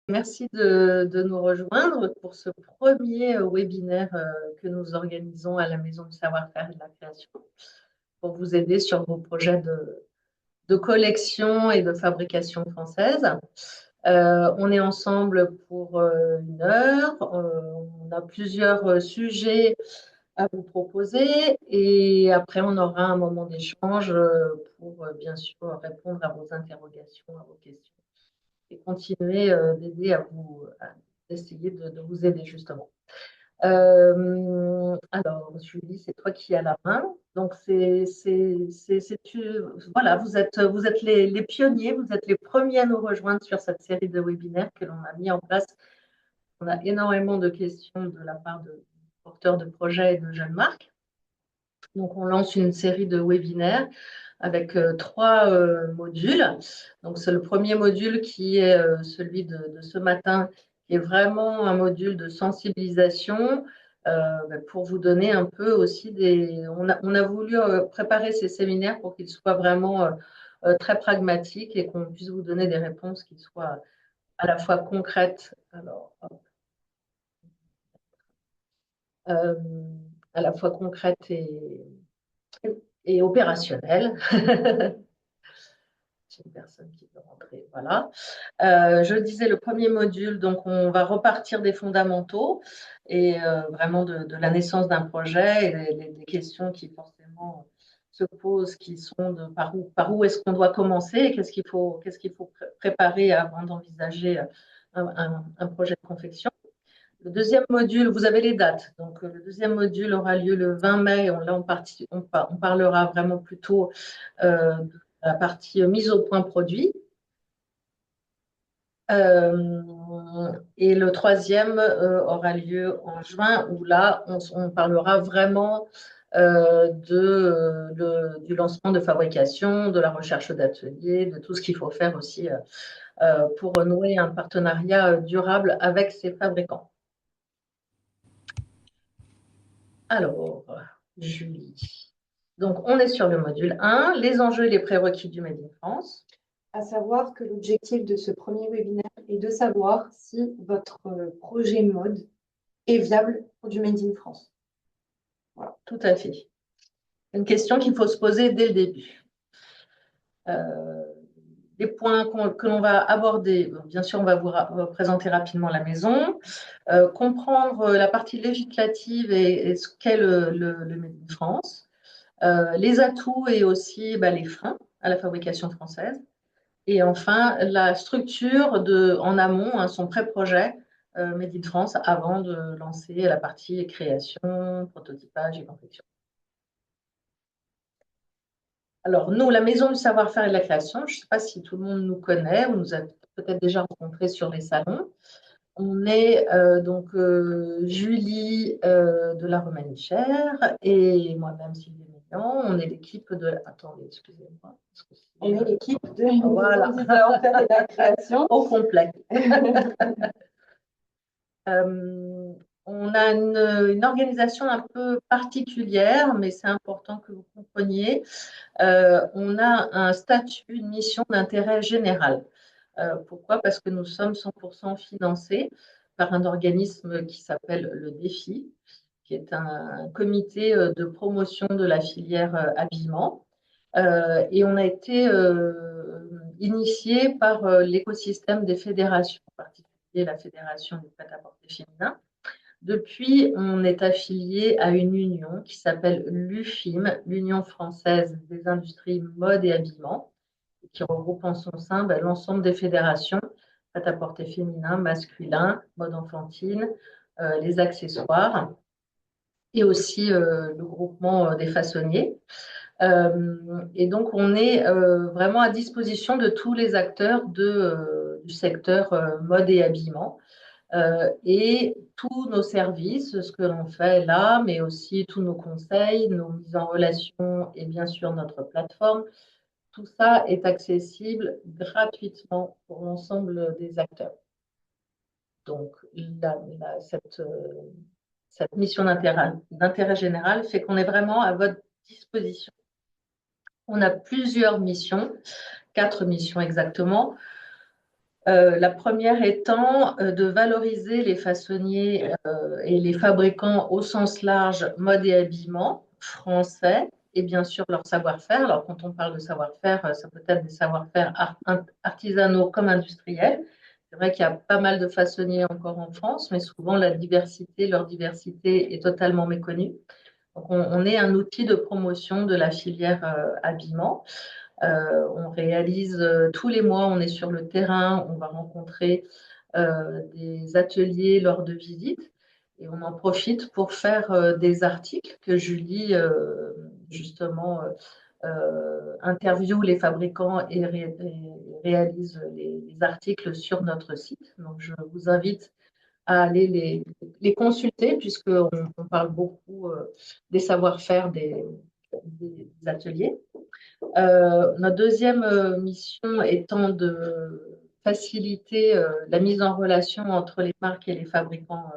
Merci de nous rejoindre pour ce premier webinaire que nous organisons à la Maison du Savoir-faire et de la Création pour vous aider sur vos projets de collection et de fabrication française. On est ensemble pour 1 heure. On a plusieurs sujets à vous proposer et après on aura un moment d'échange pour bien sûr répondre à vos interrogations, à vos questions et continuer d'aider d'essayer de vous aider justement. Alors, Julie, c'est toi qui as la main. Donc, voilà, vous êtes les pionniers, vous êtes les premiers à nous rejoindre sur cette série de webinaires que l'on a mis en place. On a énormément de questions de la part de porteurs de projets et de jeunes marques. Donc, on lance une série de webinaires avec 3 modules. Donc, c'est le premier module qui est celui de ce matin, qui est vraiment un module de sensibilisation pour vous donner un peu aussi des… On a voulu préparer ces séminaires pour qu'ils soient vraiment très pragmatiques et qu'on puisse vous donner des réponses qui soient à la fois concrètes, alors, euh, à la fois concrètes et opérationnelles. Une personne qui peut rentrer. Voilà. Je disais le premier module, donc on va repartir des fondamentaux et vraiment de la naissance d'un projet et les questions qui forcément se posent, qui sont de par où est-ce qu'on doit commencer et qu'est-ce qu'il faut préparer avant d'envisager un projet de confection. Le deuxième module, vous avez les dates. Donc, le deuxième module aura lieu le 20 mai. On parlera vraiment plutôt de la partie mise au point produit. Et le troisième aura lieu en juin, où là, on parlera vraiment du lancement de fabrication, de la recherche d'ateliers, de tout ce qu'il faut faire aussi pour nouer un partenariat durable avec ces fabricants. Alors, Julie. Donc, on est sur le module 1, les enjeux et les prérequis du Made in France. À savoir que l'objectif de ce premier webinaire est de savoir si votre projet mode est viable pour du Made in France. Voilà, tout à fait. Une question qu'il faut se poser dès le début. Les points que l'on va aborder, bien sûr, on va vous présenter rapidement la maison, comprendre la partie législative et ce qu'est le Made in France, les atouts et aussi les freins à la fabrication française. Et enfin, la structure en amont, son pré-projet Made in France avant de lancer la partie création, prototypage et confection. Alors, nous, la Maison du Savoir-faire et de la Création, je ne sais pas si tout le monde nous connaît, on nous a peut-être déjà rencontrés sur les salons. On est donc Julie de la Romanichère et moi-même Sylvie Mélian. On est l'équipe de… Attendez, excusez-moi. On est l'équipe de la Maison du Savoir-faire et de la Création. Au complet. On a une organisation un peu particulière, mais c'est important que vous compreniez. On a un statut, une mission d'intérêt général. Pourquoi? Parce que nous sommes 100% financés par un organisme qui s'appelle le DEFI, qui est un comité de promotion de la filière habillement. Et on a été initié par l'écosystème des fédérations, en particulier la Fédération du prêt-à-porter féminin. Depuis, on est affilié à une union qui s'appelle l'UFIM, l'Union française des industries mode et habillement, qui regroupe en son sein l'ensemble des fédérations, prêt-à-porter féminin, masculin, mode enfantine, les accessoires, et aussi le groupement des façonniers. Et donc, on est vraiment à disposition de tous les acteurs du secteur mode et habillement. Et tous nos services, ce que l'on fait là, mais aussi tous nos conseils, nos mises en relation et bien sûr notre plateforme, tout ça est accessible gratuitement pour l'ensemble des acteurs. Donc, cette mission d'intérêt général fait qu'on est vraiment à votre disposition. On a plusieurs missions, 4 missions exactement. La première étant de valoriser les façonniers et les fabricants au sens large, mode et habillement français, et bien sûr leur savoir-faire. Alors, quand on parle de savoir-faire, ça peut être des savoir-faire artisanaux comme industriels. C'est vrai qu'il y a pas mal de façonniers encore en France, mais souvent leur diversité est totalement méconnue. Donc, on est un outil de promotion de la filière habillement. On réalise tous les mois, on est sur le terrain, on va rencontrer des ateliers lors de visites et on en profite pour faire des articles que Julie, justement, interviewe les fabricants et réalise les articles sur notre site. Donc, je vous invite à aller les consulter puisqu'on on parle beaucoup des savoir-faire des ateliers. Notre deuxième mission étant de faciliter la mise en relation entre les marques et les fabricants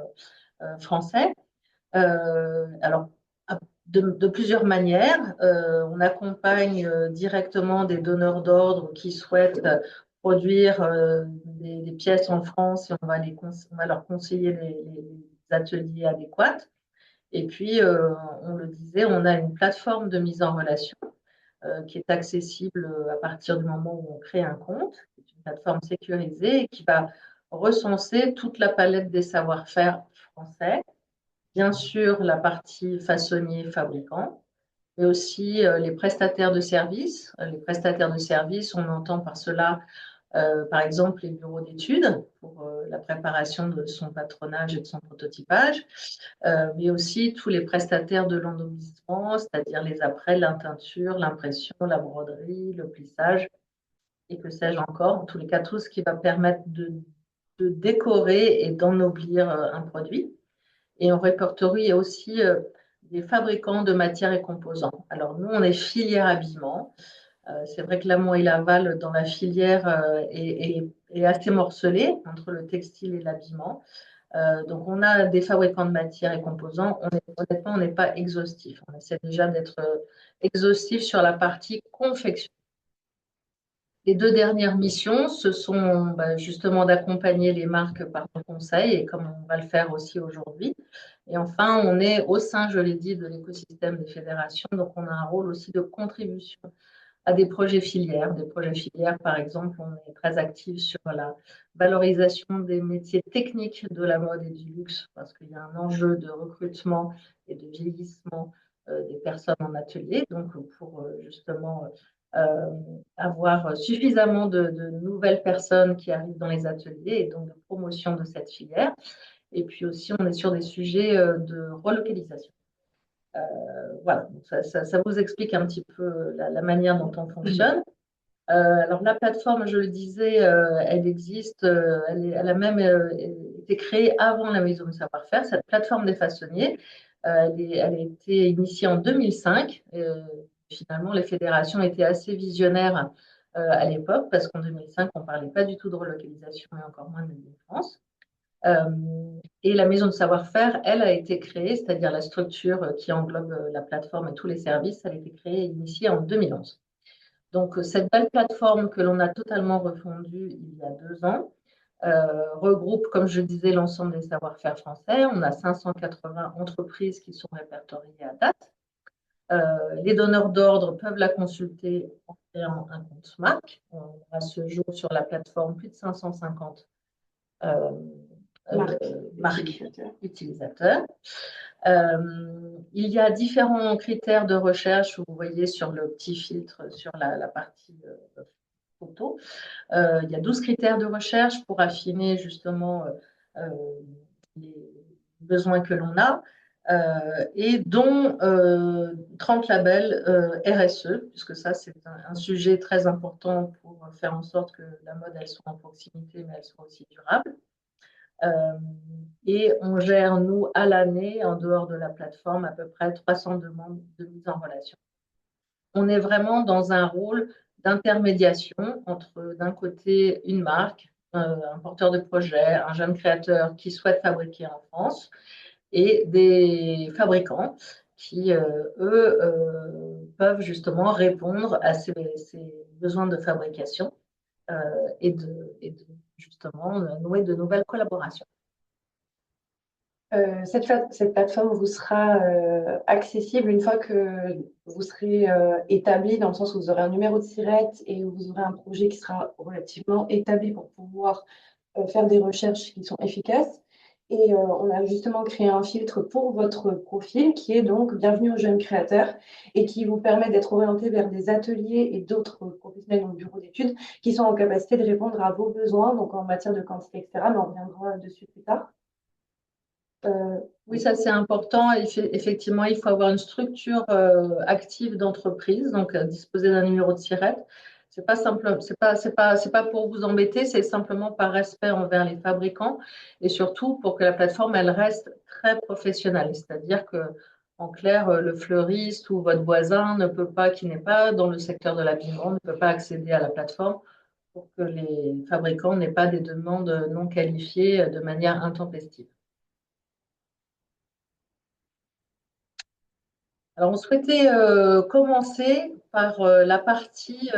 français. Alors, de plusieurs manières. On accompagne directement des donneurs d'ordre qui souhaitent produire des pièces en France et on va leur conseiller les ateliers adéquats. Et puis, on le disait, on a une plateforme de mise en relation qui est accessible à partir du moment où on crée un compte. C'est une plateforme sécurisée et qui va recenser toute la palette des savoir-faire français. Bien sûr, la partie façonnier-fabricant, mais aussi les prestataires de services. Les prestataires de services, on entend par cela, par exemple, les bureaux d'études pour la préparation de son patronage et de son prototypage, mais aussi tous les prestataires de l'ennoblissement, c'est-à-dire les apprêts, la teinture, l'impression, la broderie, le plissage, et que sais-je encore. En tous les cas, tout ce qui va permettre de décorer et d'ennoblir un produit. Et en répertorie, il y a aussi des fabricants de matières et composants. Alors, nous, on est filière habillement. C'est vrai que l'amont et l'aval dans la filière est assez morcelé entre le textile et l'habillement. Donc, on a des fabricants de matières et composants. Honnêtement, on n'est pas exhaustif. On essaie déjà d'être exhaustif sur la partie confection. Les deux dernières missions, ce sont justement d'accompagner les marques par le conseil, et comme on va le faire aussi aujourd'hui. Et enfin, on est au sein, je l'ai dit, de l'écosystème des fédérations. Donc, on a un rôle aussi de contribution à des projets filières. Des projets filières, par exemple, on est très actif sur la valorisation des métiers techniques de la mode et du luxe, parce qu'il y a un enjeu de recrutement et de vieillissement des personnes en atelier. Donc, pour justement euh, avoir suffisamment de nouvelles personnes qui arrivent dans les ateliers et donc de promotion de cette filière. Et puis aussi, on est sur des sujets de relocalisation. Voilà, ça vous explique un petit peu la manière dont on fonctionne. Alors la plateforme, je le disais, elle existe, elle a même été créée avant la Maison de Savoir-faire, cette plateforme des façonniers. Elle a été initiée en 2005. Finalement, les fédérations étaient assez visionnaires à l'époque, parce qu'en 2005, on ne parlait pas du tout de relocalisation et encore moins de France. Et la maison de savoir-faire, elle a été créée, c'est-à-dire la structure qui englobe la plateforme et tous les services, elle a été créée et initiée en 2011. Donc, cette belle plateforme que l'on a totalement refondue il y a 2 ans regroupe, comme je disais, l'ensemble des savoir-faire français. On a 580 entreprises qui sont répertoriées à date. Les donneurs d'ordre peuvent la consulter en créant un compte marque. On a ce jour sur la plateforme plus de 550 marques utilisateurs. Il y a différents critères de recherche, vous voyez sur le petit filtre sur la partie photo. Il y a 12 critères de recherche pour affiner justement les besoins que l'on a, et dont 30 labels RSE, puisque ça c'est un sujet très important pour faire en sorte que la mode elle soit en proximité, mais elle soit aussi durable. Et on gère, nous, à l'année, en dehors de la plateforme, à peu près 300 demandes de mise en relation. On est vraiment dans un rôle d'intermédiation entre, d'un côté, une marque, un porteur de projet, un jeune créateur qui souhaite fabriquer en France, et des fabricants qui, eux, peuvent justement répondre à ces besoins de fabrication et justement nouer de nouvelles collaborations. Cette plateforme vous sera accessible une fois que vous serez établi, dans le sens où vous aurez un numéro de SIRET et où vous aurez un projet qui sera relativement établi pour pouvoir faire des recherches qui sont efficaces. Et on a justement créé un filtre pour votre profil qui est donc Bienvenue aux jeunes créateurs et qui vous permet d'être orienté vers des ateliers et d'autres professionnels dans le bureau d'études qui sont en capacité de répondre à vos besoins, donc en matière de quantité, etc. Mais on reviendra dessus plus tard. Oui, ça c'est important. Effectivement, il faut avoir une structure active d'entreprise, donc disposer d'un numéro de SIRET. C'est pas simple, c'est pas pour vous embêter, c'est simplement par respect envers les fabricants et surtout pour que la plateforme elle reste très professionnelle. C'est-à-dire que en clair, le fleuriste ou votre voisin ne peut pas, qui n'est pas dans le secteur de l'habillement, ne peut pas accéder à la plateforme pour que les fabricants n'aient pas des demandes non qualifiées de manière intempestive. Alors, on souhaitait commencer par la partie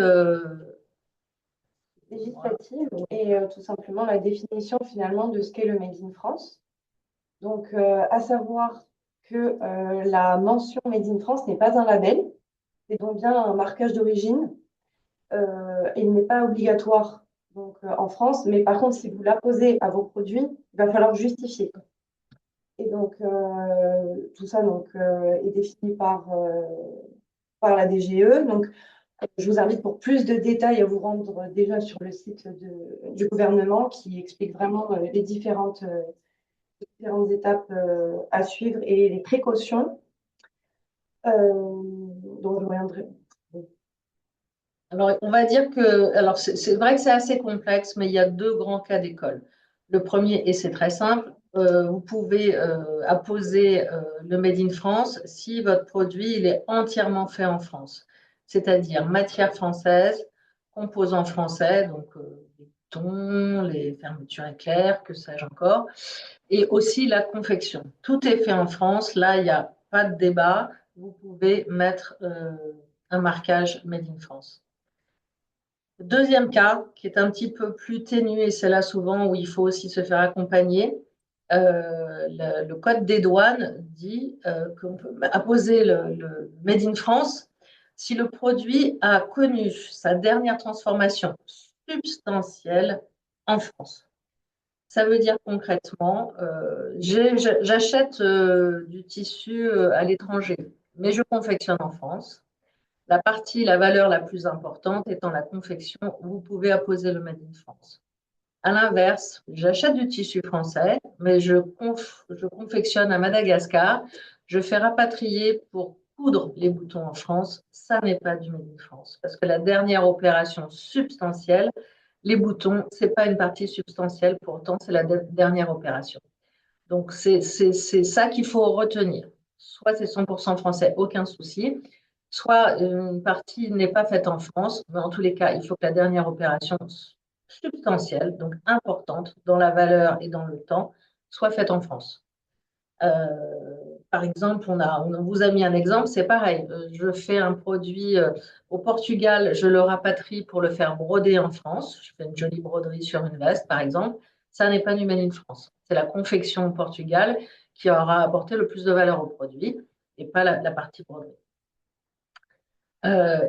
législative et tout simplement la définition finalement de ce qu'est le Made in France. Donc, à savoir que la mention Made in France n'est pas un label, c'est donc bien un marquage d'origine. Il n'est pas obligatoire donc, en France, mais par contre, si vous l'apposez à vos produits, il va falloir justifier. Et donc, tout ça donc, est défini par la DGE. Donc, je vous invite pour plus de détails à vous rendre déjà sur le site du gouvernement qui explique vraiment les différentes étapes à suivre et les précautions dont je reviendrai. Alors, on va dire que, alors c'est vrai que c'est assez complexe, mais il y a deux grands cas d'école. Le premier, et c'est très simple, vous pouvez apposer le Made in France si votre produit il est entièrement fait en France, c'est-à-dire matière française, composants français, donc les boutons, les fermetures éclairs, que sais-je encore, et aussi la confection. Tout est fait en France, là, il n'y a pas de débat, vous pouvez mettre un marquage Made in France. Deuxième cas, qui est un petit peu plus ténu, et c'est là souvent où il faut aussi se faire accompagner, le code des douanes dit qu'on peut apposer le Made in France si le produit a connu sa dernière transformation substantielle en France. Ça veut dire concrètement, j'achète du tissu à l'étranger, mais je confectionne en France. La valeur la plus importante étant la confection, vous pouvez apposer le Made in France. À l'inverse, j'achète du tissu français, mais je confectionne à Madagascar, je fais rapatrier pour coudre les boutons en France, ça n'est pas du Made in France. Parce que la dernière opération substantielle, les boutons, ce n'est pas une partie substantielle, pourtant c'est la dernière opération. Donc c'est ça qu'il faut retenir. Soit c'est 100% français, aucun souci, soit une partie n'est pas faite en France, mais en tous les cas, il faut que la dernière opération substantielle, donc importante dans la valeur et dans le temps, soit faite en France. Par exemple, on vous a mis un exemple, c'est pareil. Je fais un produit au Portugal, je le rapatrie pour le faire broder en France. Je fais une jolie broderie sur une veste, par exemple. Ça n'est pas du Made in France. C'est la confection au Portugal qui aura apporté le plus de valeur au produit et pas la partie broderie.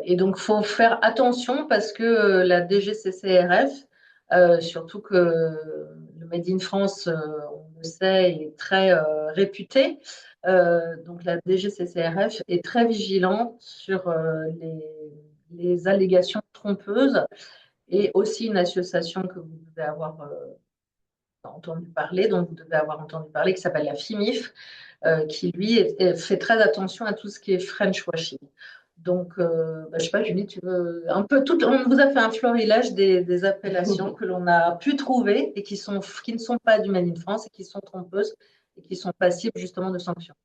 Et donc, il faut faire attention parce que la DGCCRF, surtout que le Made in France, on le sait, est très réputé. Donc, la DGCCRF est très vigilante sur les allégations trompeuses et aussi une association que vous devez avoir entendu parler, dont vous devez avoir entendu parler, qui s'appelle la FIMIF, qui lui fait très attention à tout ce qui est French washing. Donc, je ne sais pas, Julie, tu veux un peu tout. On vous a fait un florilège des appellations que l'on a pu trouver et qui ne sont pas du Made in France et qui sont trompeuses et qui sont passibles justement de sanctions.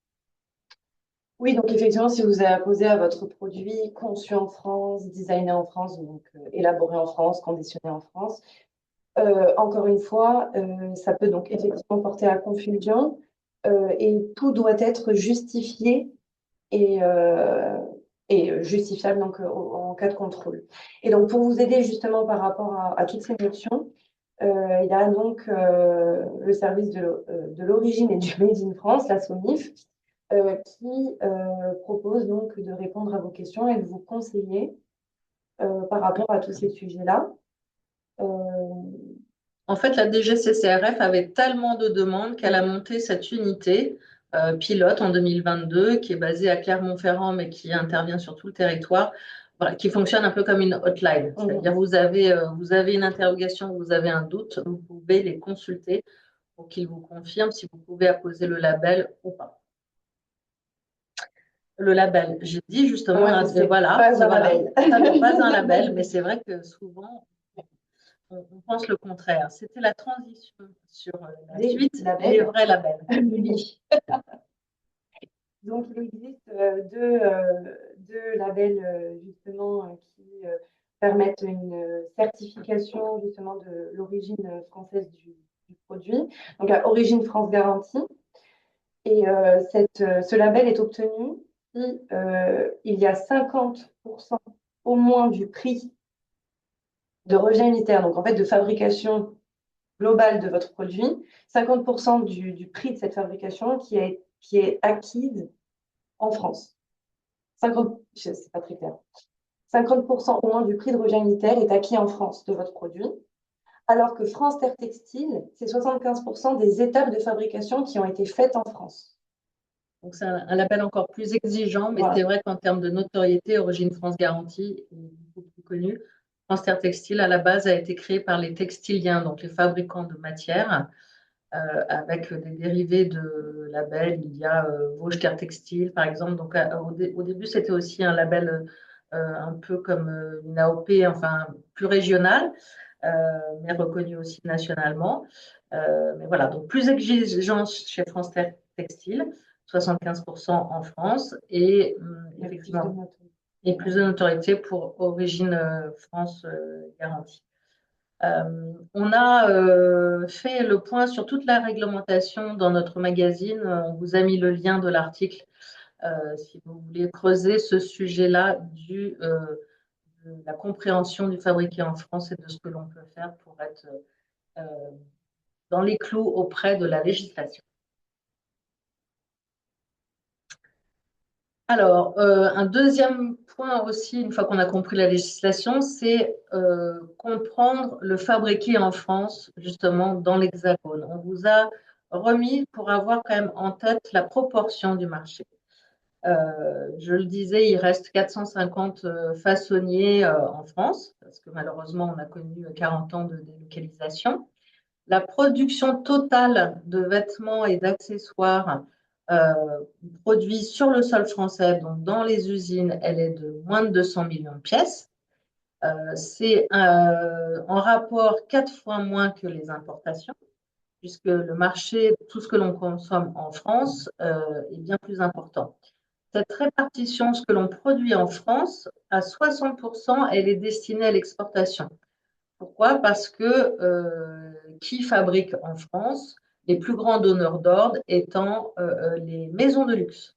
Oui, donc effectivement, si vous avez apposé à votre produit conçu en France, designé en France, donc élaboré en France, conditionné en France, encore une fois, ça peut donc effectivement porter à confusion et tout doit être justifié et, justifiable donc, en cas de contrôle. Et donc, pour vous aider justement par rapport à toutes ces notions, Il y a donc le service de l'origine et du Made in France, la SOMIF, qui propose donc de répondre à vos questions et de vous conseiller par rapport à tous ces sujets-là. En fait, la DGCCRF avait tellement de demandes qu'elle a monté cette unité pilote en 2022 qui est basée à Clermont-Ferrand mais qui intervient sur tout le territoire, voilà, qui fonctionne un peu comme une hotline. C'est-à-dire vous avez une interrogation, vous avez un doute, vous pouvez les consulter pour qu'ils vous confirment si vous pouvez apposer le label ou pas. Le label, j'ai dit justement, voilà, pas un label. Ça n'est pas un label, mais c'est vrai que souvent, on pense le contraire. C'était la transition sur la suite, les vrais labels. Donc, il existe deux labels justement qui permettent une certification justement de l'origine française du produit. Donc, à Origine France Garantie. Et ce label est obtenu si il y a 50% au moins du prix de revient unitaire, donc en fait de fabrication globale de votre produit, 50% du prix de cette fabrication qui est acquise en France. 50, c'est pas très clair. 50% au moins du prix de revient unitaire est acquis en France de votre produit, alors que France Terre Textile, c'est 75% des étapes de fabrication qui ont été faites en France. Donc, c'est un label encore plus exigeant, mais c'est vrai qu'en termes de notoriété, Origine France Garantie est beaucoup plus connu. France Terre Textile, à la base, a été créé par les textiliens, donc les fabricants de matières, avec des dérivés de labels. Il y a Vosges Terre Textile, par exemple. Donc, au début, c'était aussi un label un peu comme une AOP, enfin, plus régional, mais reconnu aussi nationalement. Mais voilà, donc plus d'exigence chez France Terre Textile. 75% en France et effectivement, et plus de notoriété pour Origine France Garantie. On a fait le point sur toute la réglementation dans notre magazine. On vous a mis le lien de l'article si vous voulez creuser ce sujet-là de la compréhension du fabriqué en France et de ce que l'on peut faire pour être dans les clous auprès de la législation. Alors, un deuxième point aussi, une fois qu'on a compris la législation, c'est comprendre le fabriqué en France, justement, dans l'Hexagone. On vous a remis pour avoir quand même en tête la proportion du marché. Je le disais, il reste 450 façonniers en France, parce que malheureusement, on a connu 40 ans de délocalisation. La production totale de vêtements et d'accessoires produits sur le sol français, donc dans les usines, elle est de moins de 200 millions de pièces. C'est en rapport 4 fois moins que les importations, puisque le marché, tout ce que l'on consomme en France, est bien plus important. Cette répartition, ce que l'on produit en France, à 60%, elle est destinée à l'exportation. Pourquoi? Parce que qui fabrique en France? Les plus grands donneurs d'ordre étant les maisons de luxe.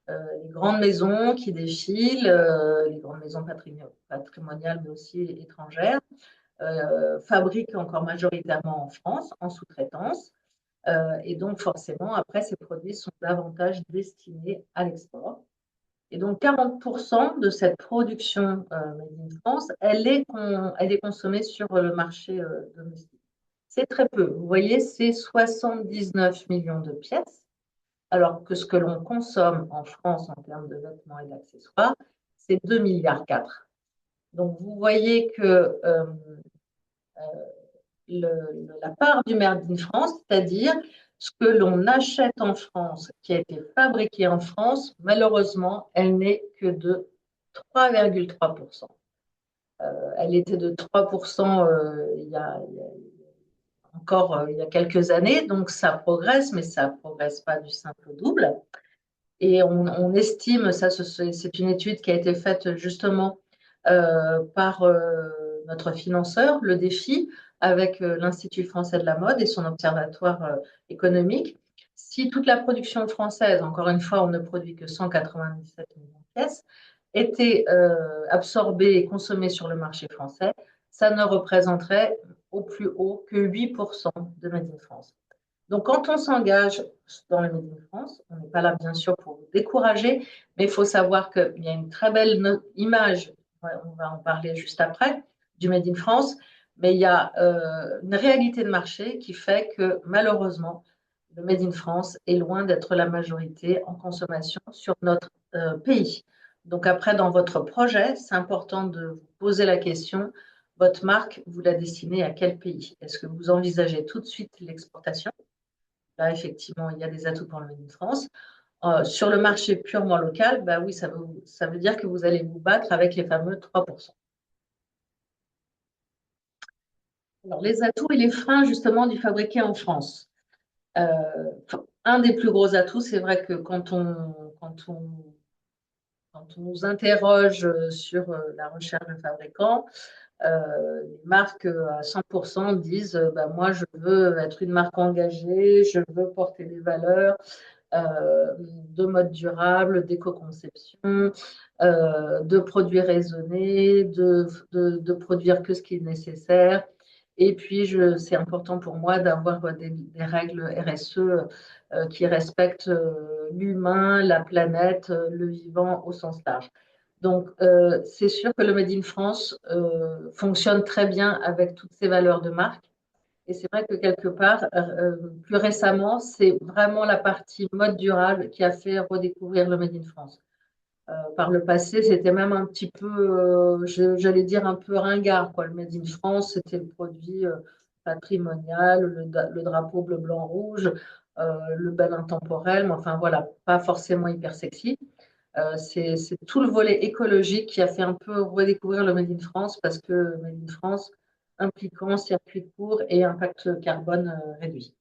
Les grandes maisons qui défilent, les grandes maisons patrimoniales, mais aussi étrangères, fabriquent encore majoritairement en France, en sous-traitance. Et donc, forcément, après, ces produits sont davantage destinés à l'export. Et donc, 40% de cette production Made in France, elle est consommée sur le marché domestique. C'est très peu. Vous voyez, c'est 79 millions de pièces, alors que ce que l'on consomme en France en termes de vêtements et d'accessoires, c'est 2,4 milliards. Donc, vous voyez que la part du Made in France, c'est-à-dire ce que l'on achète en France, qui a été fabriqué en France, malheureusement, elle n'est que de 3,3%. Elle était de 3% il y a quelques années, donc ça progresse, mais ça ne progresse pas du simple au double. Et on estime, ça c'est une étude qui a été faite justement par notre financeur, le défi, avec l'Institut français de la mode et son observatoire économique. Si toute la production française, encore une fois, on ne produit que 197 millions de pièces, était absorbée et consommée sur le marché français, ça ne représenterait au plus haut que 8% de Made in France. Donc, quand on s'engage dans le Made in France, on n'est pas là, bien sûr, pour vous décourager, mais il faut savoir qu'il y a une très belle image, on va en parler juste après, du Made in France, mais il y a une réalité de marché qui fait que, malheureusement, le Made in France est loin d'être la majorité en consommation sur notre pays. Donc, après, dans votre projet, c'est important de vous poser la question, votre marque, vous la destinez à quel pays? Est-ce que vous envisagez tout de suite l'exportation? Là, effectivement, il y a des atouts pour le Made in France. Sur le marché purement local, bah oui, ça veut dire que vous allez vous battre avec les fameux 3%. Alors, les atouts et les freins, justement, du fabriqué en France. Euh, un des plus gros atouts, c'est vrai que quand on nous interroge sur la recherche de fabricants, les marques à 100% disent bah, moi, je veux être une marque engagée, je veux porter des valeurs, de mode durable, d'éco-conception, de produits raisonnés, de produire que ce qui est nécessaire. Et puis, c'est important pour moi d'avoir des règles RSE qui respectent l'humain, la planète, le vivant au sens large. Donc, c'est sûr que le Made in France fonctionne très bien avec toutes ces valeurs de marque. Et c'est vrai que quelque part, plus récemment, c'est vraiment la partie mode durable qui a fait redécouvrir le Made in France. Par le passé, c'était même un petit peu, j'allais dire un peu ringard, quoi. Le Made in France, c'était le produit patrimonial, le drapeau bleu, blanc, rouge, le bel intemporel, mais enfin voilà, pas forcément hyper sexy. C'est tout le volet écologique qui a fait un peu redécouvrir le Made in France parce que Made in France impliquant circuit court et impact carbone réduit.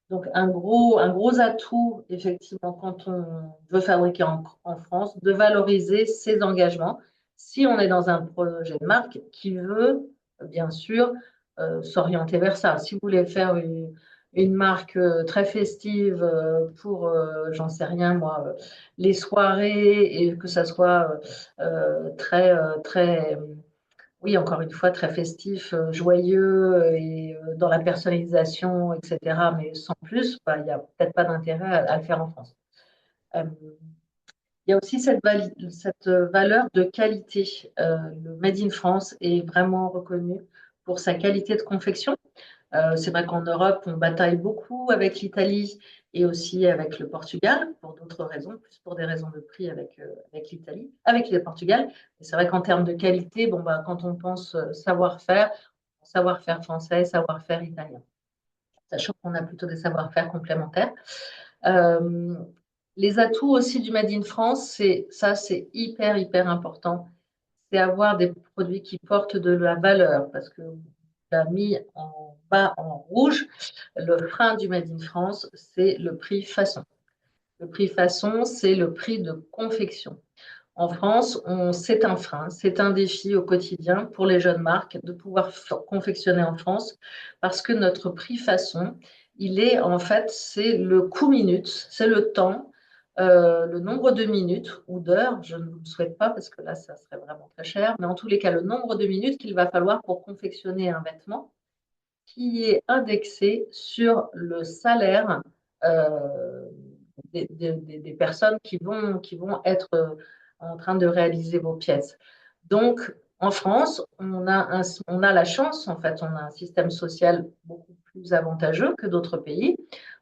Donc, un gros atout, effectivement, quand on veut fabriquer en France, de valoriser ses engagements si on est dans un projet de marque qui veut, bien sûr, s'orienter vers ça. Si vous voulez faire une marque très festive pour, j'en sais rien, moi, les soirées et que ça soit très oui, encore une fois, très festif, joyeux et dans la personnalisation, etc. Mais sans plus, bah, il n'y a peut-être pas d'intérêt à le faire en France. Euh, il y a aussi cette valeur de qualité. Le Made in France est vraiment reconnu pour sa qualité de confection. C'est vrai qu'en Europe, on bataille beaucoup avec l'Italie et aussi avec le Portugal, pour d'autres raisons, plus pour des raisons de prix avec l'Italie, avec le Portugal. C'est vrai qu'en termes de qualité, bon, bah, quand on pense savoir-faire français, savoir-faire italien, sachant qu'on a plutôt des savoir-faire complémentaires. Euh, les atouts aussi du Made in France, c'est hyper important. C'est avoir des produits qui portent de la valeur, parce que a mis en bas en rouge, le frein du Made in France, c'est le prix façon. Le prix façon, c'est le prix de confection. En France, c'est un frein, c'est un défi au quotidien pour les jeunes marques de pouvoir confectionner en France parce que notre prix façon, il est en fait, c'est le coût minute, c'est le temps, le nombre de minutes ou d'heures, je ne vous le souhaite pas parce que là, ça serait vraiment très cher, mais en tous les cas, le nombre de minutes qu'il va falloir pour confectionner un vêtement qui est indexé sur le salaire euh, des personnes qui vont être en train de réaliser vos pièces. Donc, en France, on a la chance, en fait, on a un système social beaucoup plus avantageux que d'autres pays.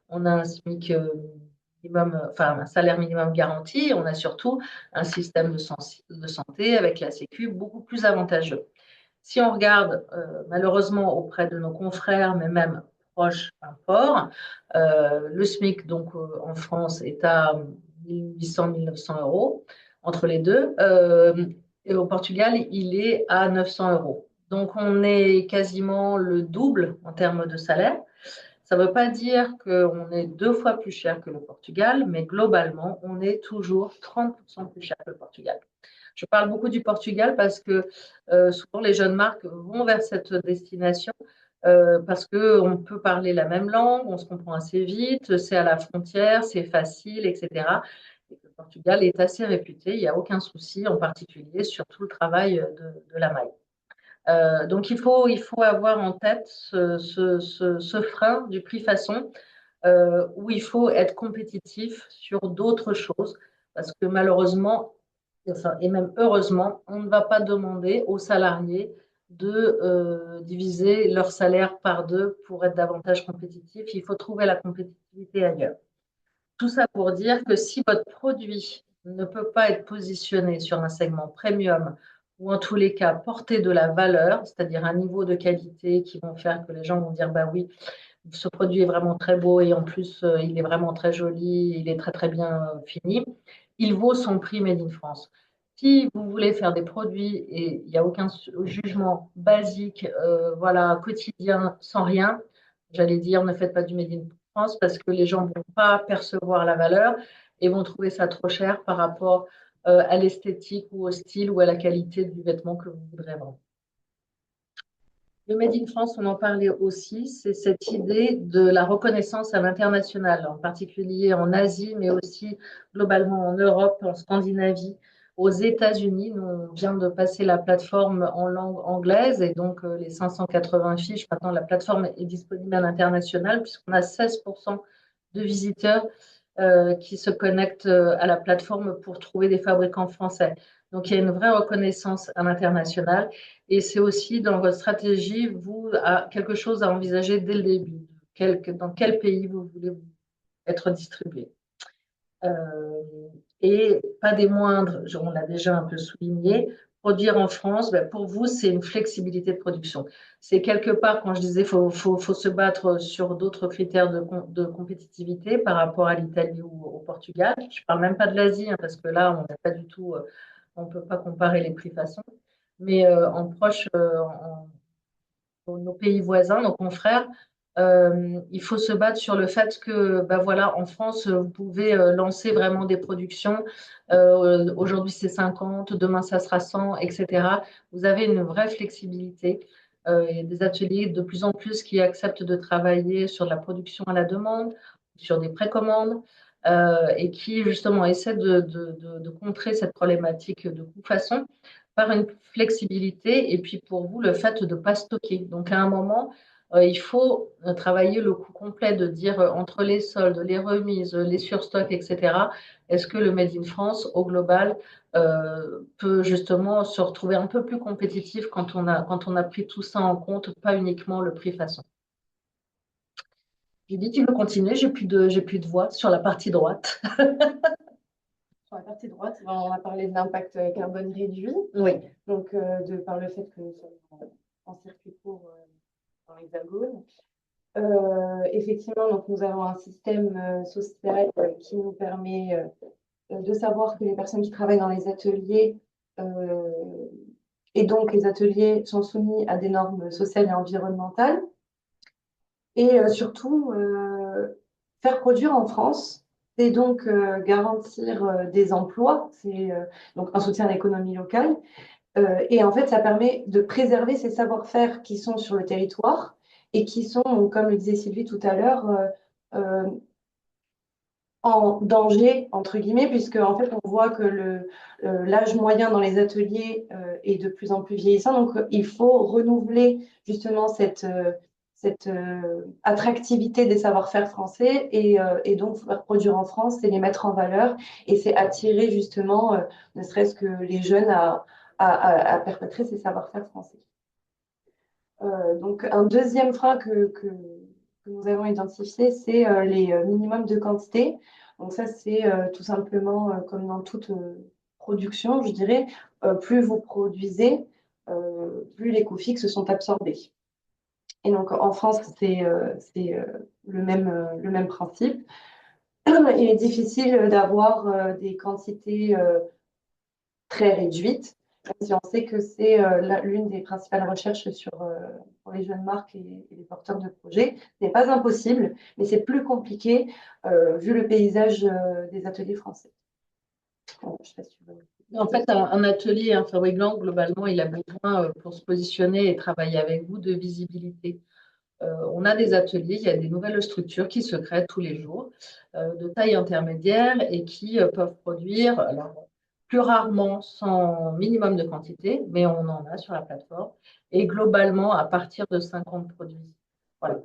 On a un SMIC minimum, enfin un salaire minimum garanti. On a surtout un système de santé avec la Sécu beaucoup plus avantageux. Si on regarde malheureusement auprès de nos confrères, mais même proches d'un port, le SMIC donc en France est à 1800-1900 euros entre les deux. Et au Portugal, il est à 900 euros. Donc on est quasiment le double en termes de salaire. Ça ne veut pas dire qu'on est deux fois plus cher que le Portugal, mais globalement, on est toujours 30% plus cher que le Portugal. Je parle beaucoup du Portugal parce que souvent les jeunes marques vont vers cette destination parce qu'on peut parler la même langue, on se comprend assez vite, c'est à la frontière, c'est facile, etc. Et le Portugal est assez réputé, il n'y a aucun souci, en particulier sur tout le travail de la maille. Donc, il faut avoir en tête ce frein du prix façon où il faut être compétitif sur d'autres choses parce que malheureusement, enfin, et même heureusement, on ne va pas demander aux salariés de diviser leur salaire par deux pour être davantage compétitif. Il faut trouver la compétitivité ailleurs. Tout ça pour dire que si votre produit ne peut pas être positionné sur un segment premium ou en tous les cas porter de la valeur, c'est-à-dire un niveau de qualité qui vont faire que les gens vont dire bah oui, ce produit est vraiment très beau et en plus il est vraiment très joli, il est très très bien fini, il vaut son prix Made in France. Si vous voulez faire des produits et il n'y a aucun jugement basique, voilà, quotidien, sans rien, j'allais dire ne faites pas du Made in France parce que les gens ne vont pas percevoir la valeur et vont trouver ça trop cher par rapport à l'esthétique ou au style ou à la qualité du vêtement que vous voudrez vendre. Le Made in France, on en parlait aussi, c'est cette idée de la reconnaissance à l'international, en particulier en Asie, mais aussi globalement en Europe, en Scandinavie, aux États-Unis. Nous, on vient de passer la plateforme en langue anglaise et donc les 580 fiches. Maintenant, la plateforme est disponible à l'international puisqu'on a 16% de visiteurs qui se connectent à la plateforme pour trouver des fabricants français. Donc, il y a une vraie reconnaissance à l'international. Et c'est aussi dans votre stratégie, vous, quelque chose à envisager dès le début. Dans quel pays vous voulez être distribué. Et pas des moindres, on l'a déjà un peu souligné, produire en France, ben pour vous, c'est une flexibilité de production. C'est quelque part, quand je disais faut se battre sur d'autres critères de compétitivité par rapport à l'Italie ou au Portugal. Je ne parle même pas de l'Asie, hein, parce que là, on n'a pas du tout, on ne peut pas comparer les prix façon. Mais en proche, nos pays voisins, nos confrères, il faut se battre sur le fait que, ben voilà, en France, vous pouvez lancer vraiment des productions. Aujourd'hui, c'est 50, demain, ça sera 100, etc. Vous avez une vraie flexibilité. Il y a des ateliers de plus en plus qui acceptent de travailler sur de la production à la demande, sur des précommandes, et qui, justement, essaient de contrer cette problématique de coût-façon par une flexibilité et puis pour vous, le fait de ne pas stocker. Donc, à un moment, il faut travailler le coût complet de dire entre les soldes, les remises, les surstocks, etc. Est-ce que le Made in France, au global, peut justement se retrouver un peu plus compétitif quand on a pris tout ça en compte, pas uniquement le prix façon. J'ai dit, tu veux continuer, j'ai plus de voix sur la partie droite. Sur la partie droite, on a parlé de l'impact carbone réduit. Oui. Donc, par le fait que nous sommes en circuit court dans l'Hexagone. Effectivement, donc, nous avons un système social qui nous permet de savoir que les personnes qui travaillent dans les ateliers, et donc les ateliers sont soumis à des normes sociales et environnementales. Et surtout, faire produire en France, c'est donc garantir des emplois, c'est donc un soutien à l'économie locale. Et en fait, ça permet de préserver ces savoir-faire qui sont sur le territoire et qui sont, comme le disait Sylvie tout à l'heure, euh, en danger, entre guillemets, puisque en fait, on voit que l'âge moyen dans les ateliers est de plus en plus vieillissant. Donc, il faut renouveler justement cette attractivité des savoir-faire français et donc faire produire en France, c'est les mettre en valeur et c'est attirer justement, ne serait-ce que les jeunes à perpétrer ces savoir-faire français. Donc, un deuxième frein que nous avons identifié, c'est les minimums de quantité. Donc ça, c'est tout simplement comme dans toute production, je dirais, plus vous produisez, plus les coûts fixes sont absorbés. Et donc en France, c'est le même principe. Il est difficile d'avoir des quantités très réduites, même si on sait que c'est l'une des principales recherches pour les jeunes marques et les porteurs de projets. Ce n'est pas impossible, mais c'est plus compliqué vu le paysage des ateliers français. Bon, je sais pas si tu veux... En fait, un atelier, un fabricant, globalement, il a besoin, pour se positionner et travailler avec vous, de visibilité. On a des ateliers, il y a des nouvelles structures qui se créent tous les jours, de taille intermédiaire et qui peuvent produire. Alors, plus rarement sans minimum de quantité, mais on en a sur la plateforme, et globalement à partir de 50 produits. Voilà.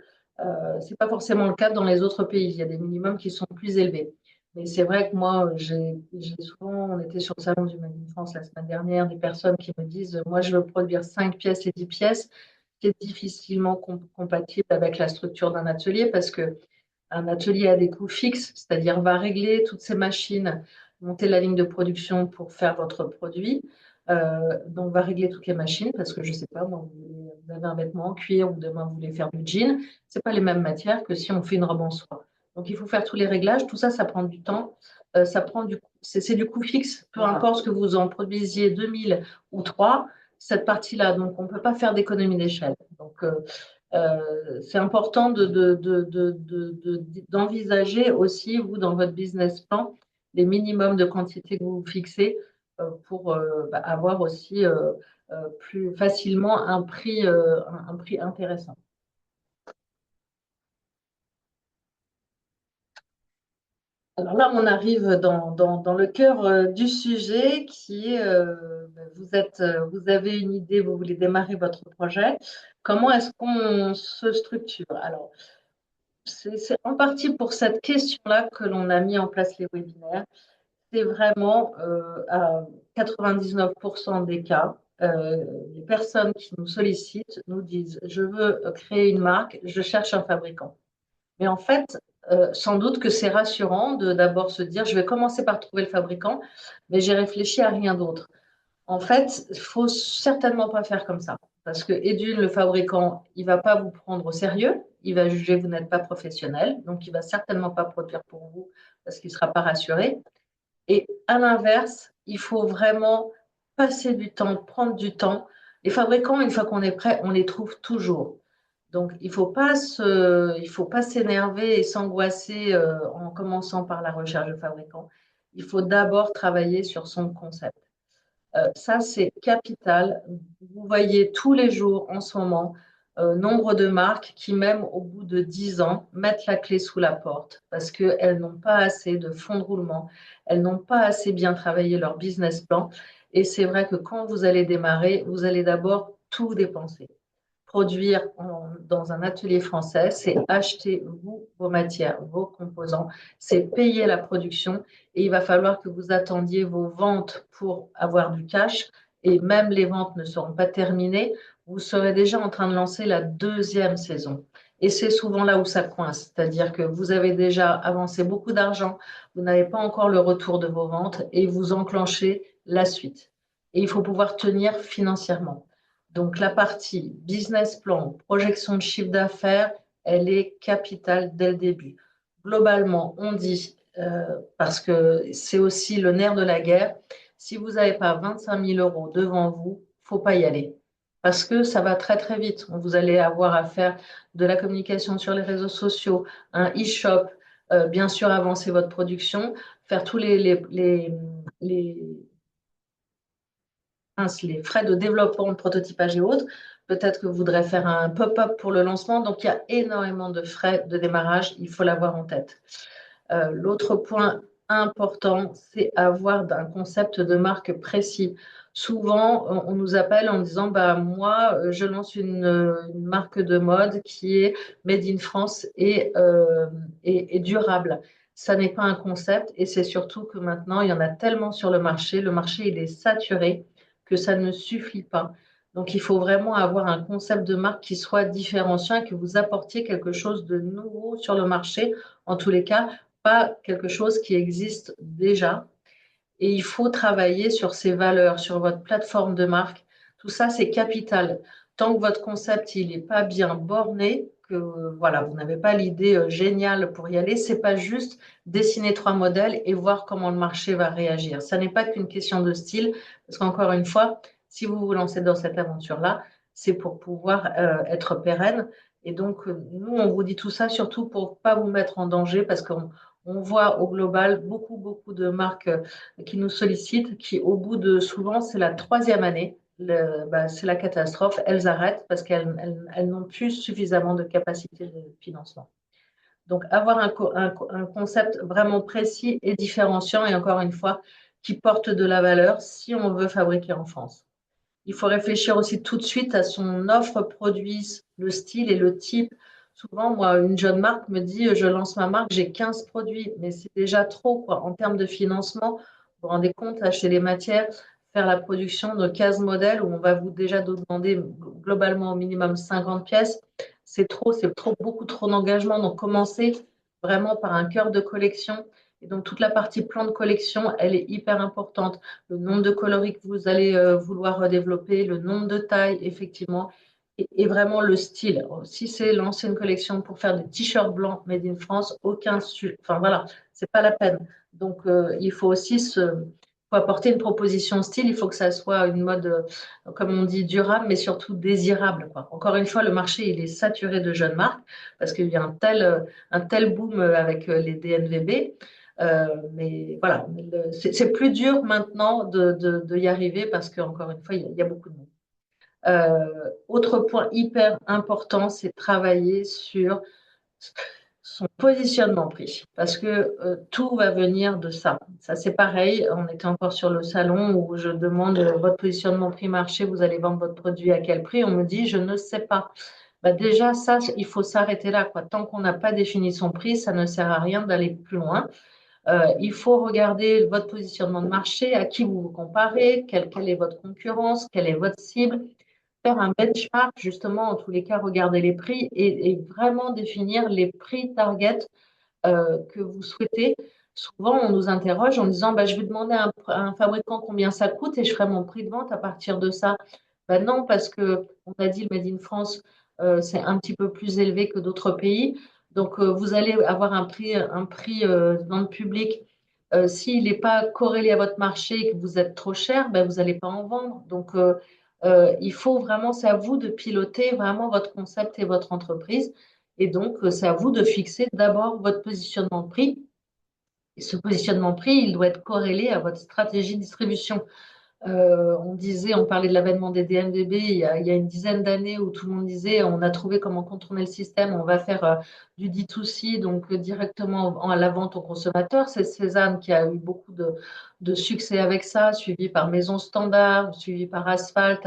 Ce n'est pas forcément le cas dans les autres pays. Il y a des minimums qui sont plus élevés. Mais c'est vrai que moi, j'ai souvent, on était sur le salon du Made in France la semaine dernière, des personnes qui me disent, moi, je veux produire 5 pièces et 10 pièces, qui est difficilement compatible avec la structure d'un atelier parce que un atelier a des coûts fixes, c'est-à-dire va régler toutes ces machines, monter la ligne de production pour faire votre produit. Donc, va régler toutes les machines parce que je ne sais pas, moi, vous avez un vêtement en cuir ou demain vous voulez faire du jean. Ce n'est pas les mêmes matières que si on fait une robe en soie. Donc, il faut faire tous les réglages. Tout ça, ça prend du temps. Ça prend c'est du coût fixe. Peu importe ce que vous en produisiez 2000 ou 3, cette partie-là. Donc, on ne peut pas faire d'économie d'échelle. Donc, c'est important d'envisager aussi, vous, dans votre business plan, les minimums de quantité que vous fixez pour avoir aussi plus facilement un prix intéressant. Alors là, on arrive dans le cœur du sujet qui est, vous avez une idée, vous voulez démarrer votre projet. Comment est-ce qu'on se structure? Alors, c'est en partie pour cette question-là que l'on a mis en place les webinaires. C'est vraiment à 99% des cas, les personnes qui nous sollicitent nous disent, je veux créer une marque, je cherche un fabricant. Mais en fait, sans doute que c'est rassurant de d'abord se dire, je vais commencer par trouver le fabricant, mais j'ai réfléchi à rien d'autre. En fait, il faut certainement pas faire comme ça. Parce que, et d'une, le fabricant, il va pas vous prendre au sérieux, il va juger que vous n'êtes pas professionnel, donc il va certainement pas produire pour vous parce qu'il ne sera pas rassuré. Et à l'inverse, il faut vraiment passer du temps, prendre du temps. Les fabricants, une fois qu'on est prêt, on les trouve toujours. Donc, il faut pas s'énerver et s'angoisser en commençant par la recherche de fabricant. Il faut d'abord travailler sur son concept. Ça, c'est capital. Vous voyez tous les jours en ce moment nombre de marques qui, même au bout de 10 ans, mettent la clé sous la porte parce qu'elles n'ont pas assez de fonds de roulement, elles n'ont pas assez bien travaillé leur business plan. Et c'est vrai que quand vous allez démarrer, vous allez d'abord tout dépenser. Produire dans un atelier français, c'est acheter vous, vos matières, vos composants, c'est payer la production et il va falloir que vous attendiez vos ventes pour avoir du cash et même les ventes ne seront pas terminées, vous serez déjà en train de lancer la deuxième saison. Et c'est souvent là où ça coince, c'est-à-dire que vous avez déjà avancé beaucoup d'argent, vous n'avez pas encore le retour de vos ventes et vous enclenchez la suite. Et il faut pouvoir tenir financièrement. Donc, la partie business plan, projection de chiffre d'affaires, elle est capitale dès le début. Globalement, on dit, parce que c'est aussi le nerf de la guerre, si vous n'avez pas 25 000 euros devant vous, il ne faut pas y aller. Parce que ça va très, très vite. Vous allez avoir à faire de la communication sur les réseaux sociaux, un e-shop, bien sûr, avancer votre production, faire tous les frais de développement, de prototypage et autres. Peut-être que vous voudrez faire un pop-up pour le lancement. Donc, il y a énormément de frais de démarrage. Il faut l'avoir en tête. L'autre point important, c'est avoir un concept de marque précis. Souvent, on nous appelle en disant, bah, moi, je lance une marque de mode qui est made in France et durable. Ça n'est pas un concept et c'est surtout que maintenant, il y en a tellement sur le marché. Le marché, il est saturé que ça ne suffit pas. Donc, il faut vraiment avoir un concept de marque qui soit différenciant et que vous apportiez quelque chose de nouveau sur le marché. En tous les cas, pas quelque chose qui existe déjà. Et il faut travailler sur ces valeurs, sur votre plateforme de marque. Tout ça, c'est capital. Tant que votre concept il n'est pas bien borné, que voilà, vous n'avez pas l'idée géniale pour y aller, c'est pas juste dessiner 3 modèles et voir comment le marché va réagir. Ça n'est pas qu'une question de style, parce qu'encore une fois, si vous vous lancez dans cette aventure-là, c'est pour pouvoir être pérenne. Et donc, nous, on vous dit tout ça surtout pour pas vous mettre en danger, parce qu'on voit au global beaucoup, beaucoup de marques qui nous sollicitent, qui au bout de souvent, c'est la troisième année, c'est la catastrophe, elles arrêtent parce qu'elles n'ont plus suffisamment de capacité de financement. Donc, avoir un concept vraiment précis et différenciant, et encore une fois, qui porte de la valeur si on veut fabriquer en France. Il faut réfléchir aussi tout de suite à son offre produit, le style et le type. Souvent, moi, une jeune marque me dit, je lance ma marque, j'ai 15 produits, mais c'est déjà trop, quoi. En termes de financement, vous vous rendez compte, acheter les matières, faire la production de 15 modèles où on va vous déjà demander globalement au minimum 50 pièces, c'est trop, beaucoup trop d'engagement. Donc, commencez vraiment par un cœur de collection. Et donc, toute la partie plan de collection, elle est hyper importante. Le nombre de coloris que vous allez vouloir développer, le nombre de tailles, effectivement, et vraiment le style. Si c'est l'ancienne collection pour faire des t-shirts blancs made in France, enfin voilà, c'est pas la peine. Donc, il faut aussi faut apporter une proposition style. Il faut que ça soit une mode, comme on dit, durable, mais surtout désirable, quoi. Encore une fois, le marché, il est saturé de jeunes marques parce qu'il y a un tel boom avec les DNVB. Mais voilà, c'est plus dur maintenant de y arriver parce qu'encore une fois, il y a beaucoup de monde. Autre point hyper important, c'est travailler sur son positionnement prix, parce que tout va venir de ça. Ça, c'est pareil. On était encore sur le salon où je demande votre positionnement prix marché, vous allez vendre votre produit à quel prix? On me dit, je ne sais pas. Bah déjà, ça, il faut s'arrêter là, quoi. Tant qu'on n'a pas défini son prix, ça ne sert à rien d'aller plus loin. Il faut regarder votre positionnement de marché, à qui vous vous comparez, quelle est votre concurrence, quelle est votre cible, faire un benchmark, justement, en tous les cas, regarder les prix et vraiment définir les prix target que vous souhaitez. Souvent, on nous interroge en disant, bah, je vais demander à un fabricant combien ça coûte et je ferai mon prix de vente à partir de ça. Ben non, parce que on a dit le Made in France, c'est un petit peu plus élevé que d'autres pays. Donc, vous allez avoir un prix de vente publique. S'il n'est pas corrélé à votre marché et que vous êtes trop cher, ben, vous n'allez pas en vendre. Donc, il faut vraiment, c'est à vous de piloter vraiment votre concept et votre entreprise. Et donc, c'est à vous de fixer d'abord votre positionnement de prix. Et ce positionnement de prix, il doit être corrélé à votre stratégie de distribution. On parlait de l'avènement des DNVB il y a une dizaine d'années où tout le monde disait on a trouvé comment contourner le système, on va faire du D2C, donc directement à la vente au consommateur. C'est Cézanne qui a eu beaucoup de succès avec ça, suivi par Maison Standard, suivi par Asphalt,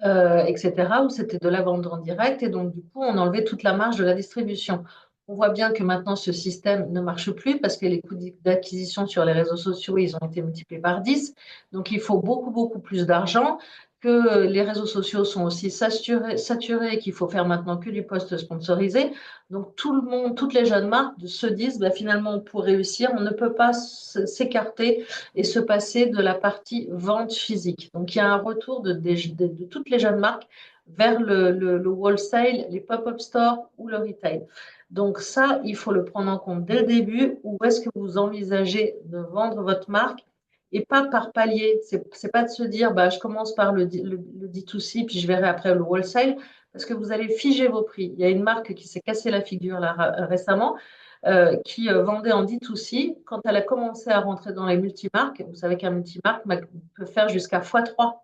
etc., où c'était de la vente en direct. Et donc, du coup, on enlevait toute la marge de la distribution. On voit bien que maintenant, ce système ne marche plus parce que les coûts d'acquisition sur les réseaux sociaux, ils ont été multipliés par 10. Donc, il faut beaucoup, beaucoup plus d'argent, que les réseaux sociaux sont aussi saturés, qu'il faut faire maintenant que du post sponsorisé. Donc, tout le monde, toutes les jeunes marques se disent, bah, finalement, pour réussir, on ne peut pas s'écarter et se passer de la partie vente physique. Donc, il y a un retour de toutes les jeunes marques vers le wholesale, les pop-up stores ou le retail. Donc ça, il faut le prendre en compte dès le début. Où est-ce que vous envisagez de vendre votre marque et pas par palier. C'est pas de se dire, bah, je commence par le D2C, puis je verrai après le wholesale, parce que vous allez figer vos prix. Il y a une marque qui s'est cassé la figure là, récemment, qui vendait en D2C. Quand elle a commencé à rentrer dans les multimarques, vous savez qu'un multimarque peut faire jusqu'à x3.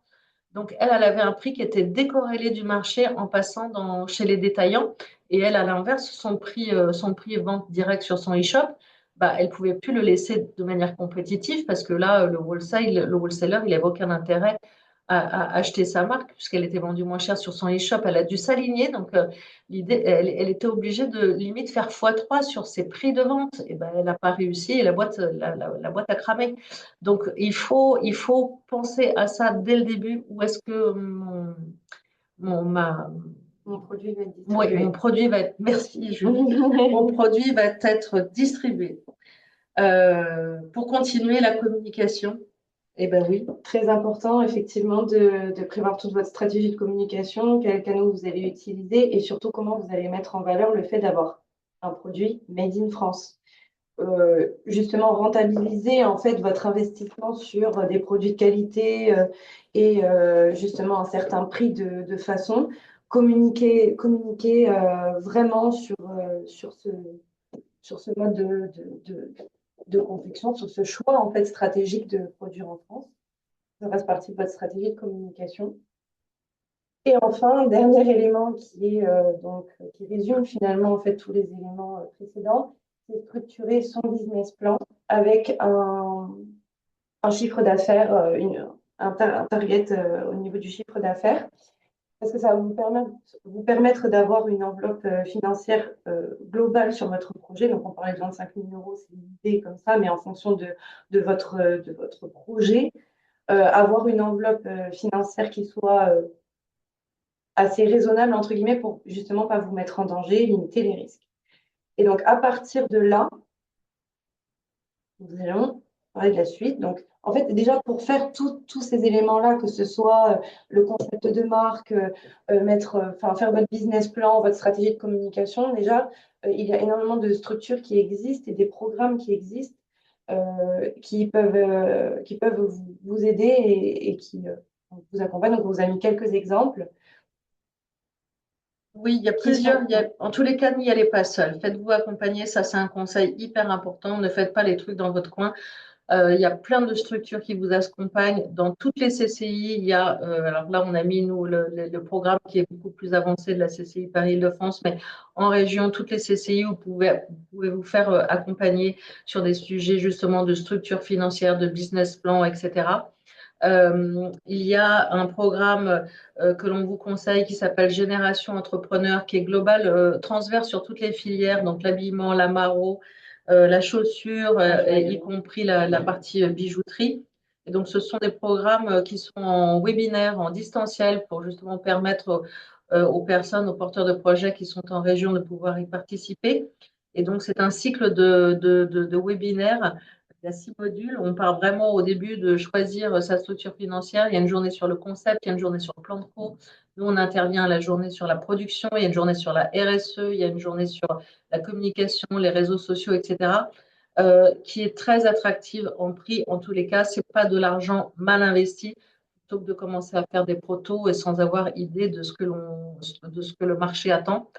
Donc, elle avait un prix qui était décorrélé du marché en passant chez les détaillants. Et elle, à l'inverse, son prix vente direct sur son e-shop, bah, elle ne pouvait plus le laisser de manière compétitive parce que là, le wholesaler, il n'avait aucun intérêt à acheter sa marque puisqu'elle était vendue moins cher sur son e-shop. Elle a dû s'aligner. Donc, l'idée, elle était obligée de limite faire x3 sur ses prix de vente. Et ben, elle n'a pas réussi et la boîte a cramé. Donc, il faut penser à ça dès le début. Où est-ce que mon, ma, Mon produit va être oui, distribué. mon produit va être, merci Julie, mon produit va être distribué. Pour continuer la communication, eh ben oui. Très important, effectivement, de prévoir toute votre stratégie de communication, quels canaux vous allez utiliser et surtout comment vous allez mettre en valeur le fait d'avoir un produit made in France. Justement, rentabiliser en fait votre investissement sur des produits de qualité et justement un certain prix de façon. Communiquer vraiment sur ce mode de confection, sur ce choix en fait stratégique de produire en France. Ça fasse partie de votre stratégie de communication. Et enfin, dernier élément qui résume finalement en fait tous les éléments précédents, c'est structurer son business plan avec un chiffre d'affaires, un target au niveau du chiffre d'affaires, parce que ça va vous permettre d'avoir une enveloppe financière globale sur votre projet. Donc, on parlait de 25 000 euros, c'est une idée comme ça, mais en fonction de votre projet, avoir une enveloppe financière qui soit assez raisonnable, entre guillemets, pour justement pas vous mettre en danger, limiter les risques. Et donc, à partir de là, nous allons parler de la suite. Donc, en fait, déjà, pour faire tous ces éléments-là, que ce soit le concept de marque, faire votre business plan, votre stratégie de communication, déjà, il y a énormément de structures qui existent et des programmes qui existent qui peuvent vous aider et qui vous accompagnent. Donc, on vous a mis quelques exemples Oui, il y a qui plusieurs. sont. En tous les cas, n'y allez pas seul. Faites-vous accompagner. Ça, c'est un conseil hyper important. Ne faites pas les trucs dans votre coin. Il y a plein de structures qui vous accompagnent. Dans toutes les CCI, il y a, alors là, on a mis, nous, le programme qui est beaucoup plus avancé de la CCI Paris-Île-de-France, mais en région, toutes les CCI, vous pouvez vous faire accompagner sur des sujets justement de structure financière, de business plan, etc. Il y a un programme que l'on vous conseille qui s'appelle Génération Entrepreneur, qui est global, transverse sur toutes les filières, donc l'habillement, la maro, la chaussure, y compris la partie bijouterie. Et donc, ce sont des programmes qui sont en webinaire, en distanciel, pour justement permettre aux personnes, aux porteurs de projets qui sont en région de pouvoir y participer. Et donc, c'est un cycle de webinaires. Il y a 6 modules. On part vraiment au début de choisir sa structure financière. Il y a une journée sur le concept, il y a une journée sur le plan de cours. Nous, on intervient la journée sur la production, il y a une journée sur la RSE, il y a une journée sur la communication, les réseaux sociaux, etc., qui est très attractive en prix. En tous les cas, ce n'est pas de l'argent mal investi, plutôt que de commencer à faire des protos et sans avoir idée de ce que le marché attend.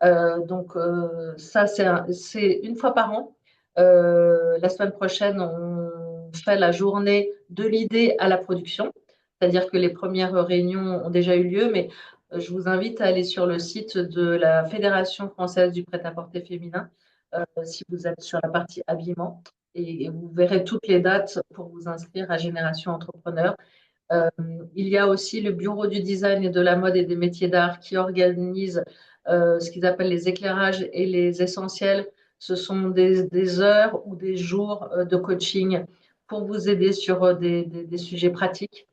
Ça, c'est une fois par an. La semaine prochaine, on fait la journée de l'idée à la production, c'est-à-dire que les premières réunions ont déjà eu lieu, mais je vous invite à aller sur le site de la Fédération française du prêt-à-porter féminin, si vous êtes sur la partie habillement, et vous verrez toutes les dates pour vous inscrire à Génération Entrepreneur. Euh, il y a aussi le Bureau du design et de la mode et des métiers d'art qui organise ce qu'ils appellent les éclairages et les essentiels. Ce sont des heures ou des jours de coaching pour vous aider sur des sujets pratiques.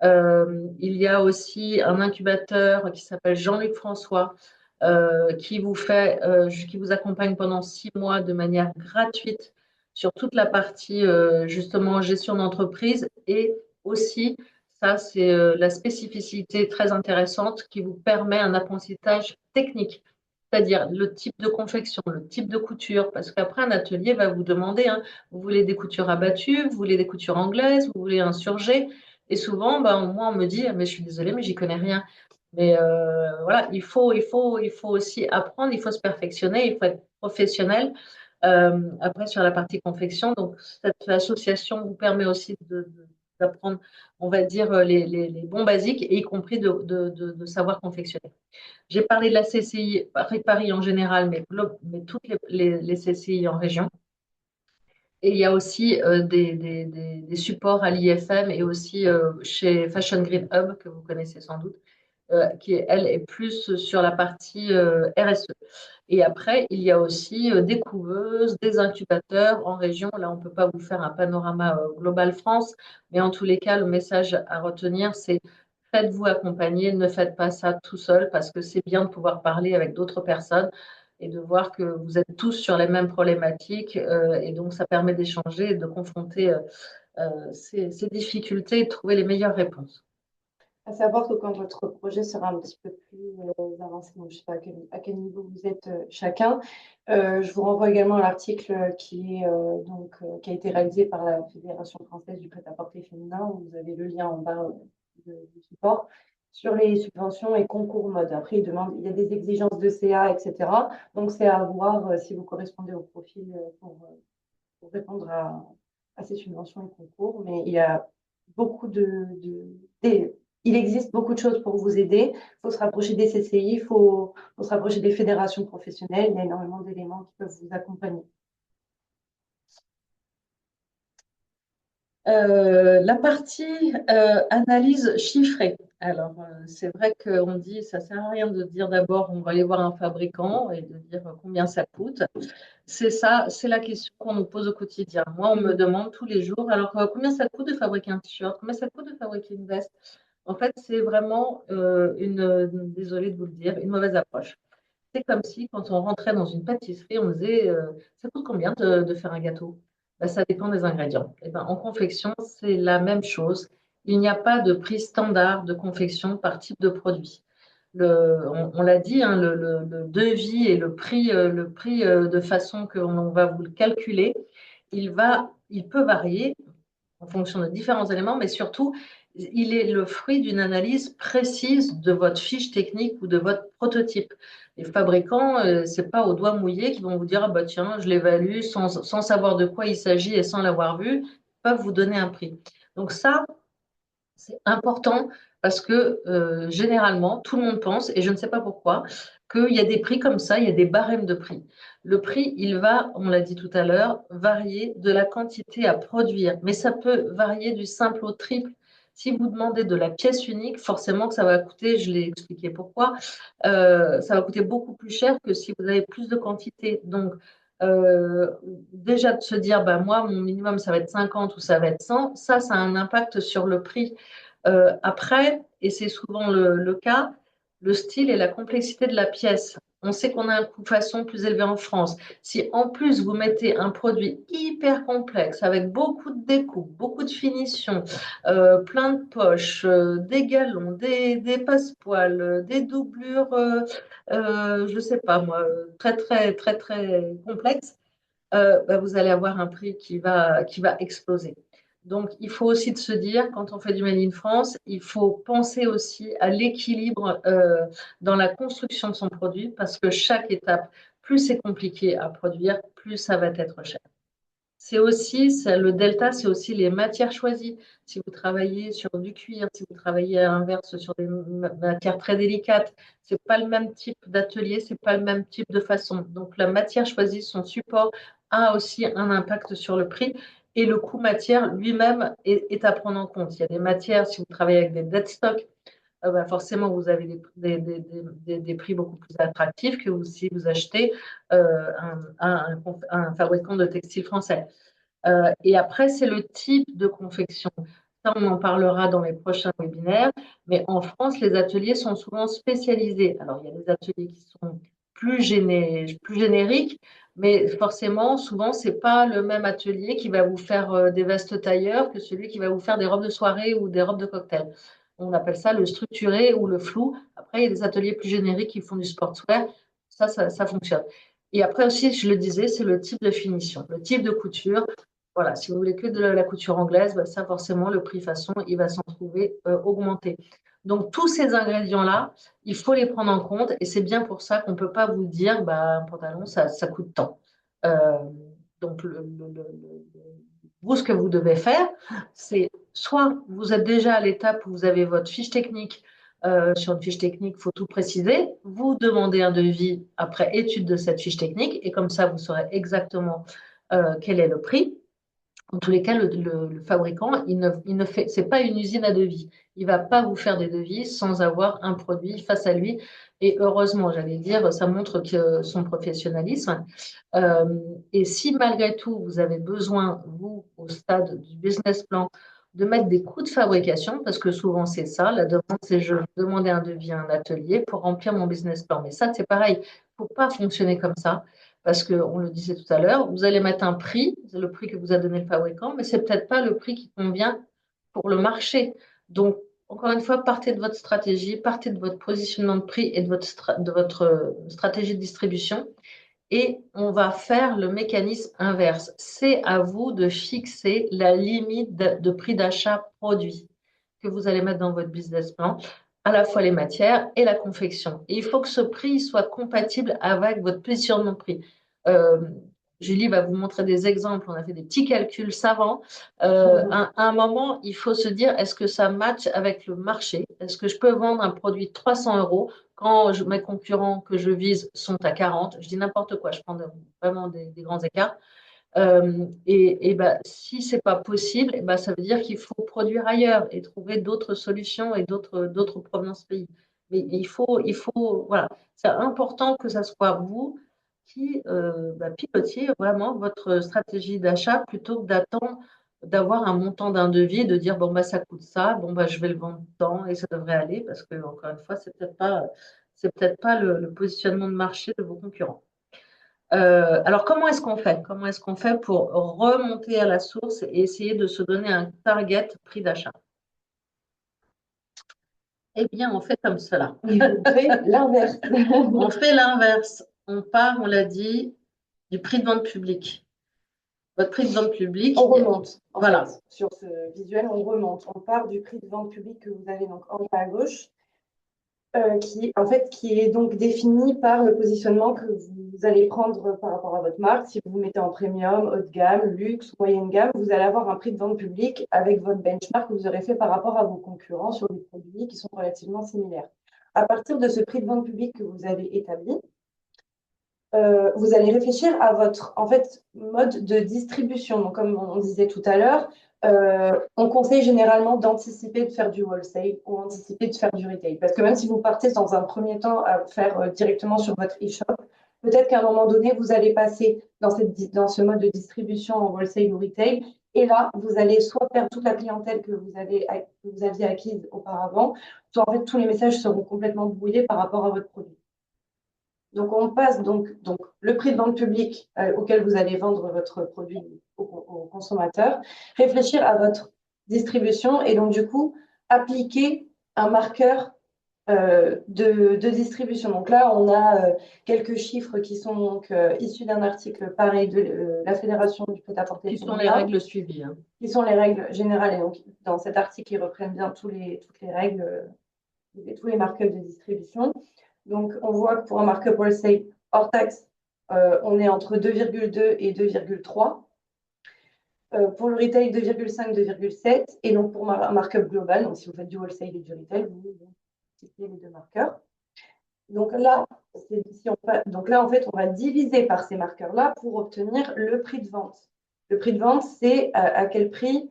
Il y a aussi un incubateur qui s'appelle Jean-Luc François qui vous accompagne pendant 6 mois de manière gratuite sur toute la partie justement gestion d'entreprise et aussi, ça c'est la spécificité très intéressante qui vous permet un apprentissage technique, c'est-à-dire le type de confection, le type de couture, parce qu'après un atelier va vous demander, hein, vous voulez des coutures abattues, vous voulez des coutures anglaises, vous voulez un surjet, et souvent, ben, moi, on me dit, ah, mais je suis désolée, mais j'y connais rien. Mais voilà, il faut aussi apprendre, il faut se perfectionner, il faut être professionnel. Après, sur la partie confection, donc cette association vous permet aussi d'apprendre, on va dire, les bons basiques, et y compris de savoir confectionner. J'ai parlé de la CCI Paris en général, mais toutes les CCI en région. Et il y a aussi des supports à l'IFM et aussi chez Fashion Green Hub, que vous connaissez sans doute, qui, elle, est plus sur la partie RSE. Et après, il y a aussi des couveuses, des incubateurs en région. Là, on ne peut pas vous faire un panorama global France, mais en tous les cas, le message à retenir, c'est faites-vous accompagner, ne faites pas ça tout seul, parce que c'est bien de pouvoir parler avec d'autres personnes et de voir que vous êtes tous sur les mêmes problématiques. Et donc, ça permet d'échanger et de confronter ces difficultés et de trouver les meilleures réponses. À savoir que quand votre projet sera un petit peu plus avancé, donc je ne sais pas à quel niveau vous êtes chacun, je vous renvoie également à l'article qui a été réalisé par la Fédération française du prêt-à-porter féminin, où vous avez le lien en bas du support, sur les subventions et concours mode. Après, il y a des exigences de CA, etc. Donc, c'est à voir si vous correspondez au profil pour répondre à ces subventions et concours. Mais il y a beaucoup il existe beaucoup de choses pour vous aider. Il faut se rapprocher des CCI, faut se rapprocher des fédérations professionnelles. Il y a énormément d'éléments qui peuvent vous accompagner. La partie analyse chiffrée. Alors, c'est vrai qu'on dit, ça sert à rien de dire d'abord, on va aller voir un fabricant et de dire combien ça coûte. C'est ça, c'est la question qu'on nous pose au quotidien. Moi, on me demande tous les jours, alors combien ça coûte de fabriquer un t-shirt? Combien ça coûte de fabriquer une veste? En fait, c'est vraiment désolée de vous le dire, une mauvaise approche. C'est comme si quand on rentrait dans une pâtisserie, on disait ça coûte combien de faire un gâteau? Ben, ça dépend des ingrédients. Et ben, en confection, c'est la même chose. Il n'y a pas de prix standard de confection par type de produit. On l'a dit, hein, le devis et le prix de façon qu'on va vous le calculer, il peut varier en fonction de différents éléments, mais surtout, il est le fruit d'une analyse précise de votre fiche technique ou de votre prototype. Les fabricants, ce n'est pas au doigt mouillé qu'ils vont vous dire, ah bah tiens, je l'évalue sans savoir de quoi il s'agit et sans l'avoir vu, ils peuvent vous donner un prix. Donc ça, c'est important parce que généralement, tout le monde pense, et je ne sais pas pourquoi, qu'il y a des prix comme ça, il y a des barèmes de prix. Le prix, il va, on l'a dit tout à l'heure, varier de la quantité à produire, mais ça peut varier du simple au triple. Si vous demandez de la pièce unique, forcément que ça va coûter, je l'ai expliqué pourquoi, ça va coûter beaucoup plus cher que si vous avez plus de quantité. Donc, euh, déjà de se dire, bah, moi, mon minimum, ça va être 50 ou ça va être 100, ça a un impact sur le prix. Après, et c'est souvent le cas, le style et la complexité de la pièce. On sait qu'on a un coût façon plus élevé en France. Si en plus vous mettez un produit hyper complexe avec beaucoup de découpes, beaucoup de finitions, plein de poches, des galons, des passepoils, des doublures, je ne sais pas moi, très très très très complexes, bah, vous allez avoir un prix qui va exploser. Donc, il faut aussi de se dire, quand on fait du Made in France, il faut penser aussi à l'équilibre dans la construction de son produit, parce que chaque étape, plus c'est compliqué à produire, plus ça va être cher. C'est aussi, le delta, c'est aussi les matières choisies. Si vous travaillez sur du cuir, si vous travaillez à l'inverse sur des matières très délicates, c'est pas le même type d'atelier, c'est pas le même type de façon. Donc la matière choisie, son support a aussi un impact sur le prix et le coût matière lui-même est à prendre en compte. Il y a des matières, si vous travaillez avec des dead stock, bah, forcément vous avez des prix beaucoup plus attractifs que si vous achetez un fabricant de textiles français. Et après, c'est le type de confection. Ça, on en parlera dans les prochains webinaires. Mais en France, les ateliers sont souvent spécialisés. Alors, il y a des ateliers qui sont plus génériques, mais forcément, souvent, ce n'est pas le même atelier qui va vous faire des vestes tailleurs que celui qui va vous faire des robes de soirée ou des robes de cocktail. On appelle ça le structuré ou le flou. Après, il y a des ateliers plus génériques qui font du sportswear. Ça fonctionne. Et après aussi, je le disais, c'est le type de finition, le type de couture. Voilà, si vous voulez que de la couture anglaise, bah, ça forcément, le prix façon, il va s'en trouver augmenté. Donc, tous ces ingrédients-là, il faut les prendre en compte et c'est bien pour ça qu'on ne peut pas vous dire, bah, un pantalon, ça coûte tant. Euh, donc, vous, ce que vous devez faire, c'est soit vous êtes déjà à l'étape où vous avez votre fiche technique. Sur une fiche technique, il faut tout préciser. Vous demandez un devis après étude de cette fiche technique et comme ça, vous saurez exactement quel est le prix. En tous les cas, le fabricant, il ne fait, c'est pas une usine à devis. Il va pas vous faire des devis sans avoir un produit face à lui. Et heureusement, j'allais dire, ça montre que son professionnalisme. Euh, et si malgré tout, vous avez besoin, vous, au stade du business plan, de mettre des coûts de fabrication, parce que souvent c'est ça, la demande, c'est je vais demander un devis à un atelier pour remplir mon business plan. Mais ça, c'est pareil, il ne faut pas fonctionner comme ça. Parce qu'on le disait tout à l'heure, vous allez mettre un prix, c'est le prix que vous a donné le fabricant, mais ce n'est peut-être pas le prix qui convient pour le marché. Donc, encore une fois, partez de votre stratégie, partez de votre positionnement de prix et de votre stratégie de distribution et on va faire le mécanisme inverse. C'est à vous de fixer la limite de prix d'achat produit que vous allez mettre dans votre business plan, à la fois les matières et la confection. Et il faut que ce prix soit compatible avec votre positionnement de prix. Euh, Julie va vous montrer des exemples. On a fait des petits calculs savants. À un moment, il faut se dire, est-ce que ça match avec le marché? Est-ce que je peux vendre un produit de 300 euros quand mes concurrents que je vise sont à 40? Je dis n'importe quoi, je prends vraiment des grands écarts. Si ce n'est pas possible, ça veut dire qu'il faut produire ailleurs et trouver d'autres solutions et d'autres provenances pays. Mais voilà, c'est important que ce soit vous qui pilotiez vraiment votre stratégie d'achat plutôt que d'attendre d'avoir un montant d'un devis et de dire bon ça coûte ça, je vais le vendre tant et ça devrait aller parce que encore une fois c'est peut-être pas le positionnement de marché de vos concurrents. Alors, comment est-ce qu'on fait? Comment est-ce qu'on fait pour remonter à la source et essayer de se donner un target prix d'achat? Eh bien, on fait comme cela. On fait l'inverse. On fait l'inverse. On part, on l'a dit, du prix de vente public. Votre prix de vente public, On remonte. Voilà. Sur ce visuel, on remonte. On part du prix de vente public que vous avez donc en bas à gauche, qui est donc défini par le positionnement que vous allez prendre par rapport à votre marque. Si vous vous mettez en premium, haut de gamme, luxe, moyenne gamme, vous allez avoir un prix de vente public avec votre benchmark que vous aurez fait par rapport à vos concurrents sur des produits qui sont relativement similaires. À partir de ce prix de vente public que vous avez établi, vous allez réfléchir à votre mode de distribution. Donc, comme on disait tout à l'heure, on conseille généralement d'anticiper de faire du wholesale ou anticiper de faire du retail. Parce que même si vous partez dans un premier temps à faire directement sur votre e-shop, peut-être qu'à un moment donné, vous allez passer dans ce mode de distribution en wholesale ou retail. Et là, vous allez soit perdre toute la clientèle que vous aviez acquise auparavant, soit en fait tous les messages seront complètement brouillés par rapport à votre produit. Donc, on passe donc le prix de vente public auquel vous allez vendre votre produit au consommateur, réfléchir à votre distribution et donc, du coup, appliquer un marqueur de distribution. Donc là, on a quelques chiffres qui sont donc, issus d'un article pareil de la Fédération du prêt-à-porter. Qui sont les règles suivies. Qui sont les règles générales. Et donc, dans cet article, ils reprennent bien toutes les règles, tous les marqueurs de distribution. Donc, on voit que pour un markup wholesale hors taxe, on est entre 2,2 et 2,3. Pour le retail, 2,5, 2,7. Et donc, pour un markup global, donc si vous faites du wholesale et du retail, vous multipliez les deux marqueurs. Donc là, en fait, on va diviser par ces marqueurs-là pour obtenir le prix de vente. Le prix de vente, c'est à quel prix,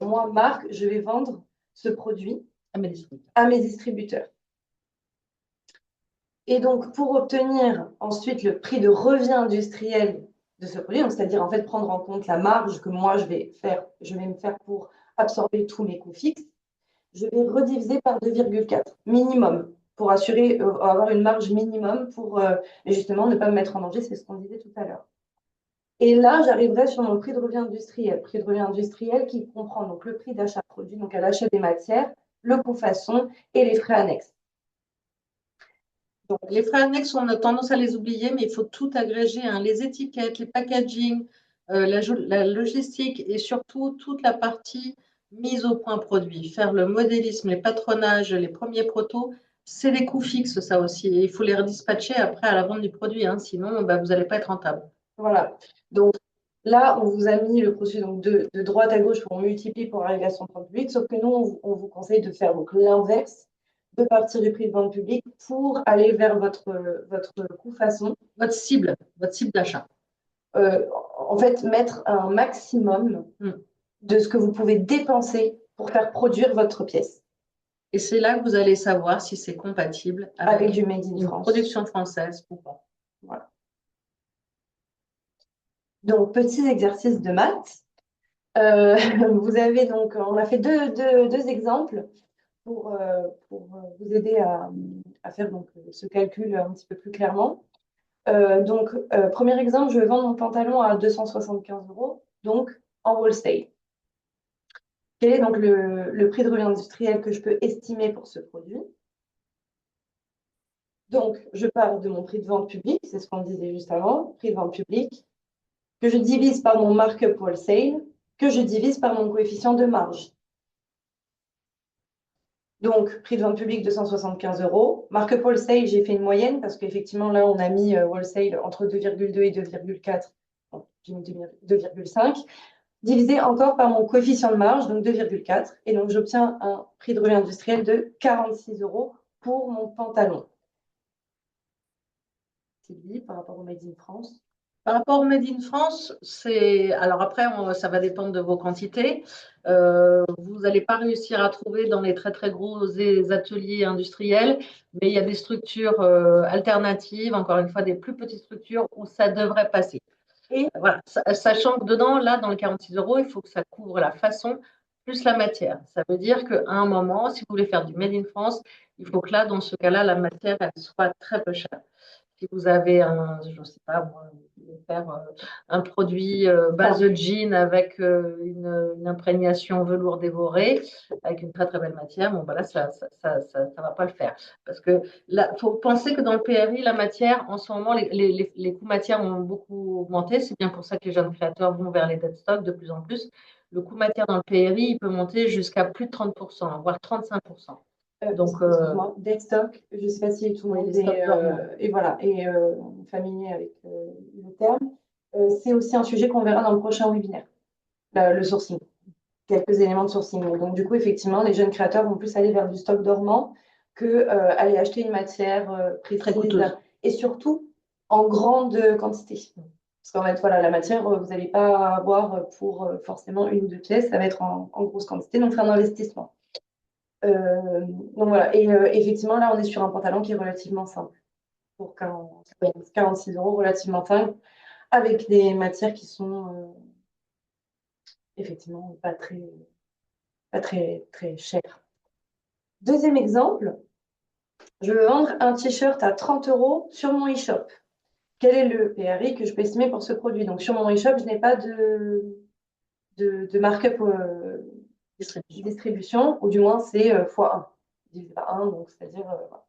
moi, marque, je vais vendre ce produit à mes distributeurs. Et donc, pour obtenir ensuite le prix de revient industriel de ce produit, c'est-à-dire en fait prendre en compte la marge que moi je vais me faire pour absorber tous mes coûts fixes, je vais rediviser par 2,4 minimum pour assurer avoir une marge minimum pour justement ne pas me mettre en danger, c'est ce qu'on disait tout à l'heure. Et là, j'arriverai sur mon prix de revient industriel. Prix de revient industriel qui comprend donc le prix d'achat produit, donc à l'achat des matières, le coût façon et les frais annexes. Donc, les frais annexes, on a tendance à les oublier, mais il faut tout agréger, hein. Les étiquettes, les packaging, la logistique et surtout toute la partie mise au point produit. Faire le modélisme, les patronages, les premiers protos, c'est des coûts fixes, ça aussi. Et il faut les redispatcher après à la vente du produit, hein. Sinon, vous n'allez pas être rentable. Voilà. Donc là, on vous a mis le processus donc, de droite à gauche pour multiplier pour arriver à son point public, sauf que nous, on vous conseille de faire l'inverse, de partir du prix de vente public pour aller vers votre coût façon. Votre cible d'achat. En fait, mettre un maximum de ce que vous pouvez dépenser pour faire produire votre pièce. Et c'est là que vous allez savoir si c'est compatible avec du Made in une France. Production française ou pas. Voilà. Donc, petit exercice de maths. Vous avez donc, on a fait deux exemples pour vous aider à faire donc, ce calcul un petit peu plus clairement. Premier exemple, je vais vendre mon pantalon à 275 €, donc en wholesale. Quel est donc le prix de revient industriel que je peux estimer pour ce produit? Donc, je pars de mon prix de vente public, c'est ce qu'on disait juste avant, prix de vente public, que je divise par mon markup wholesale, que je divise par mon coefficient de marge. Donc, prix de vente public 275 €. Markup wholesale, j'ai fait une moyenne parce qu'effectivement, là, on a mis wholesale entre 2,2 et 2,4. Bon, j'ai mis 2,5. Divisé encore par mon coefficient de marge, donc 2,4. Et donc, j'obtiens un prix de revient industriel de 46 € pour mon pantalon. C'est dit par rapport au Made in France. Par rapport au Made in France, alors après, ça va dépendre de vos quantités. Vous n'allez pas réussir à trouver dans les très très gros ateliers industriels, mais il y a des structures alternatives, encore une fois, des plus petites structures où ça devrait passer. Et voilà, sachant que dedans, là, dans les 46 euros, il faut que ça couvre la façon plus la matière. Ça veut dire qu'à un moment, si vous voulez faire du Made in France, il faut que là, dans ce cas-là, la matière, elle soit très peu chère. Si vous avez je ne sais pas, moi, vous voulez faire un produit base de jean avec une imprégnation velours dévoré, avec une très très belle matière, bon, voilà, ça va pas le faire. Parce que là, faut penser que dans le PRI, la matière, en ce moment, les coûts matières ont beaucoup augmenté. C'est bien pour ça que les jeunes créateurs vont vers les dead stock de plus en plus. Le coût matière dans le PRI, il peut monter jusqu'à plus de 30%, voire 35%. Donc, dead stock, je ne sais pas si tout le monde et voilà, et familier avec le terme. C'est aussi un sujet qu'on verra dans le prochain webinaire, le sourcing, quelques éléments de sourcing. Donc, du coup, effectivement, les jeunes créateurs vont plus aller vers du stock dormant que aller acheter une matière précise et surtout en grande quantité. Parce qu'en fait, voilà, la matière, vous n'allez pas avoir pour forcément une ou deux pièces, ça va être en grosse quantité, donc c'est un investissement. Donc voilà, et effectivement, là, on est sur un pantalon qui est relativement simple, pour 46 euros, relativement simple, avec des matières qui sont effectivement pas très chères. Deuxième exemple, je veux vendre un t-shirt à 30 euros sur mon e-shop. Quel est le PRI que je peux estimer pour ce produit? Donc sur mon e-shop, je n'ai pas de markup distribution, ou du moins c'est x1, divisé par 1, donc c'est-à-dire voilà.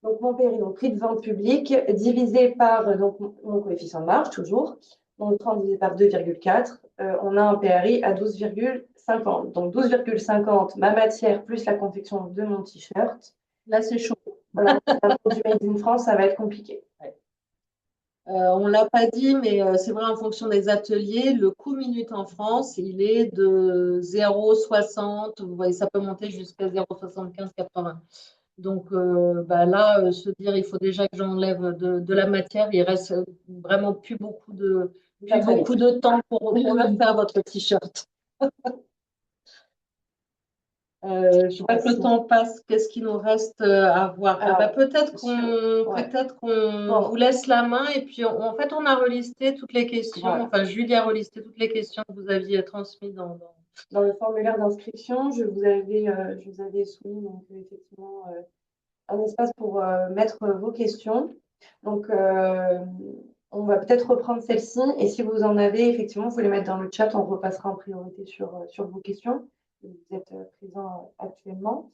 Donc, mon PRI, donc prix de vente public, divisé par donc, mon coefficient de marge, toujours. Donc, 30 divisé par 2,4, on a un PRI à 12,50. Donc, 12,50, ma matière plus la confection de mon t-shirt. Là, c'est chaud. Voilà, un produit made in France, ça va être compliqué. Ouais. On ne l'a pas dit, mais c'est vrai, en fonction des ateliers, le coût minute en France, il est de 0,60. Vous voyez, ça peut monter jusqu'à 0,75-80. Donc là, se dire il faut déjà que j'enlève de la matière, il reste vraiment plus beaucoup de temps pour faire votre t-shirt. Je vois que le temps passe. Qu'est-ce qu'il nous reste à voir? Peut-être qu'on vous laisse la main et puis en fait on a relisté toutes les questions. Voilà. Enfin, Julie a relisté toutes les questions que vous aviez transmises dans le formulaire d'inscription. Je vous avais soumis donc effectivement un espace pour mettre vos questions. Donc on va peut-être reprendre celle-ci et si vous en avez, effectivement, vous les mettre dans le chat, on repassera en priorité sur vos questions. Vous êtes présents actuellement.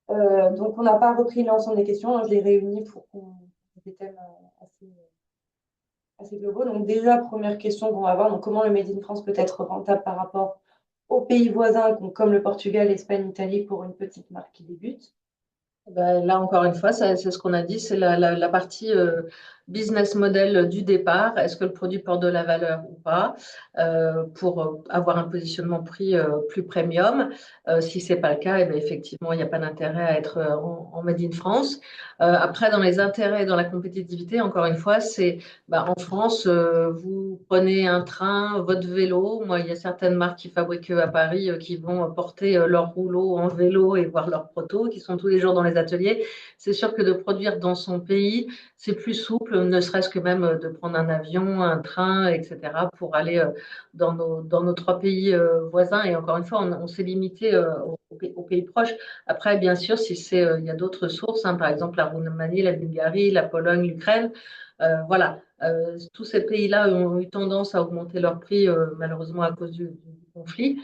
Donc, on n'a pas repris l'ensemble des questions, hein, je les réunis pour qu'on ait des thèmes assez globaux. Donc, déjà, première question qu'on va avoir, donc, comment le Made in France peut être rentable par rapport aux pays voisins comme le Portugal, l'Espagne, l'Italie pour une petite marque qui débute? Là, encore une fois, c'est ce qu'on a dit, c'est la partie business model du départ. Est-ce que le produit porte de la valeur ou pas pour avoir un positionnement prix plus premium? Si ce n'est pas le cas, effectivement, il n'y a pas d'intérêt à être en Made in France. Après, dans les intérêts, dans la compétitivité, encore une fois, c'est en France, vous prenez un train, votre vélo. Moi, il y a certaines marques qui fabriquent à Paris qui vont porter leur rouleau en vélo et voir leurs protos qui sont tous les jours dans les ateliers. C'est sûr que de produire dans son pays, c'est plus souple, ne serait-ce que même de prendre un avion, un train, etc., pour aller dans nos trois pays voisins. Et encore une fois, on s'est limité aux pays proches. Après, bien sûr, si il y a d'autres sources, hein, par exemple la Roumanie, la Bulgarie, la Pologne, l'Ukraine, voilà. Tous ces pays-là ont eu tendance à augmenter leur prix, malheureusement à cause du conflit.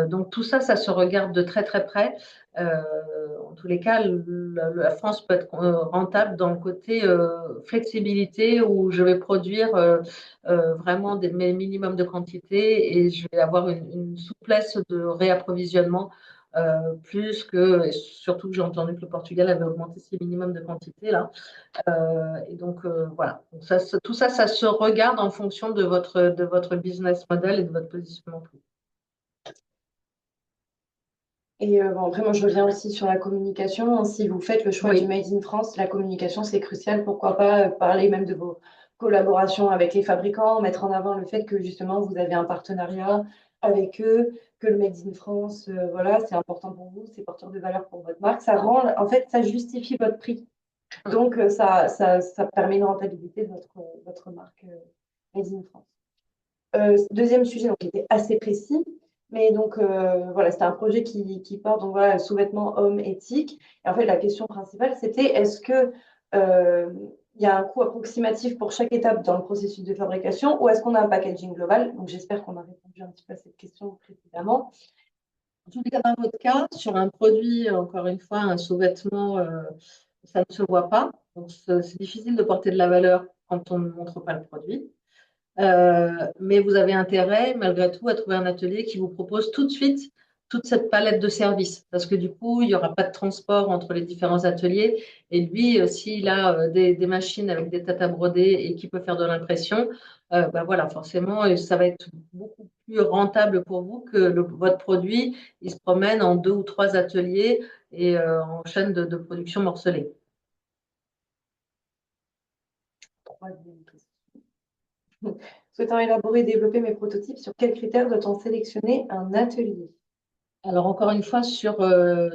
Donc tout ça, ça se regarde de très très près. En tous les cas, la France peut être rentable dans le côté flexibilité où je vais produire vraiment mes minimums de quantité et je vais avoir une souplesse de réapprovisionnement plus que, et surtout que j'ai entendu que le Portugal avait augmenté ses minimums de quantité là. Et donc voilà, donc tout ça, ça se regarde en fonction de votre business model et de votre positionnement prix. Et après, moi, je reviens aussi sur la communication. Si vous faites le choix du Made in France, la communication, c'est crucial. Pourquoi pas parler même de collaboration avec les fabricants, mettre en avant le fait que justement vous avez un partenariat avec eux, que le Made in France, voilà, c'est important pour vous, c'est porteur de valeur pour votre marque. Ça rend, en fait, ça justifie votre prix. Donc, ça permet une rentabilité de votre marque Made in France. Deuxième sujet, donc, qui était assez précis, mais donc voilà, c'était un projet qui porte donc voilà, le sous-vêtement homme éthique. Et en fait, la question principale, c'était est-ce que il y a un coût approximatif pour chaque étape dans le processus de fabrication ou est-ce qu'on a un packaging global? Donc, j'espère qu'on a répondu un petit peu à cette question précédemment. En tout cas, dans votre cas, sur un produit, encore une fois, un sous-vêtement, ça ne se voit pas. Donc, c'est difficile de porter de la valeur quand on ne montre pas le produit. Mais vous avez intérêt, malgré tout, à trouver un atelier qui vous propose tout de suite toute cette palette de services. Parce que du coup, il n'y aura pas de transport entre les différents ateliers. Et lui, s'il a des machines avec des tâtes à broder et qui peut faire de l'impression, ben voilà, forcément, ça va être beaucoup plus rentable pour vous que votre produit, il se promène en 2 ou 3 ateliers et en chaîne de production morcelée. Troisième question. Souhaitant élaborer et développer mes prototypes, sur quels critères doit-on sélectionner un atelier? Alors, encore une fois, sur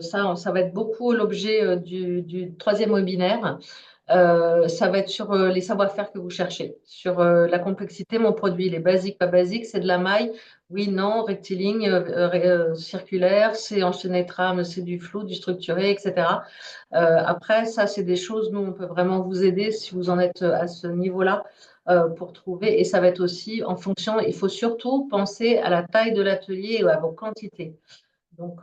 ça, ça va être beaucoup l'objet du troisième webinaire. Ça va être sur les savoir-faire que vous cherchez, sur la complexité. Mon produit, il est basique, pas basique, c'est de la maille. Oui, non, rectiligne, circulaire, c'est enchaîné trame, c'est du flou, du structuré, etc. Après, ça, c'est des choses, nous, on peut vraiment vous aider si vous en êtes à ce niveau-là pour trouver. Et ça va être aussi en fonction, il faut surtout penser à la taille de l'atelier et à vos quantités. Donc,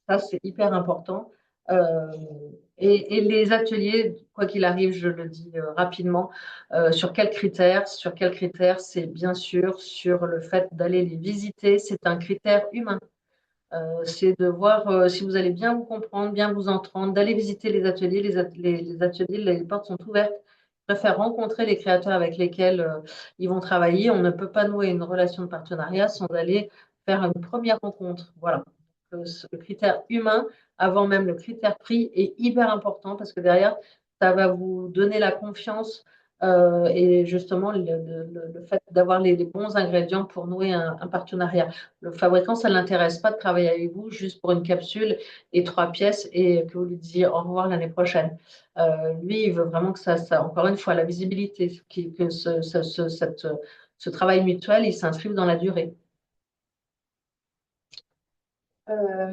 ça, c'est hyper important. Euh, et les ateliers, quoi qu'il arrive, je le dis rapidement, sur quels critères? Sur quels critères? C'est bien sûr sur le fait d'aller les visiter. C'est un critère humain. C'est de voir si vous allez bien vous comprendre, bien vous entendre, d'aller visiter les ateliers. Les ateliers, les portes sont ouvertes. Je préfère rencontrer les créateurs avec lesquels ils vont travailler. On ne peut pas nouer une relation de partenariat sans aller faire une première rencontre. Voilà. Le critère humain, avant même le critère prix, est hyper important parce que derrière, ça va vous donner la confiance et justement le fait d'avoir les bons ingrédients pour nouer un partenariat. Le fabricant, ça ne l'intéresse pas de travailler avec vous juste pour une capsule et 3 pièces et que vous lui disiez au revoir l'année prochaine. Lui, il veut vraiment que encore une fois, la visibilité, que ce travail mutuel, il s'inscrive dans la durée. Euh,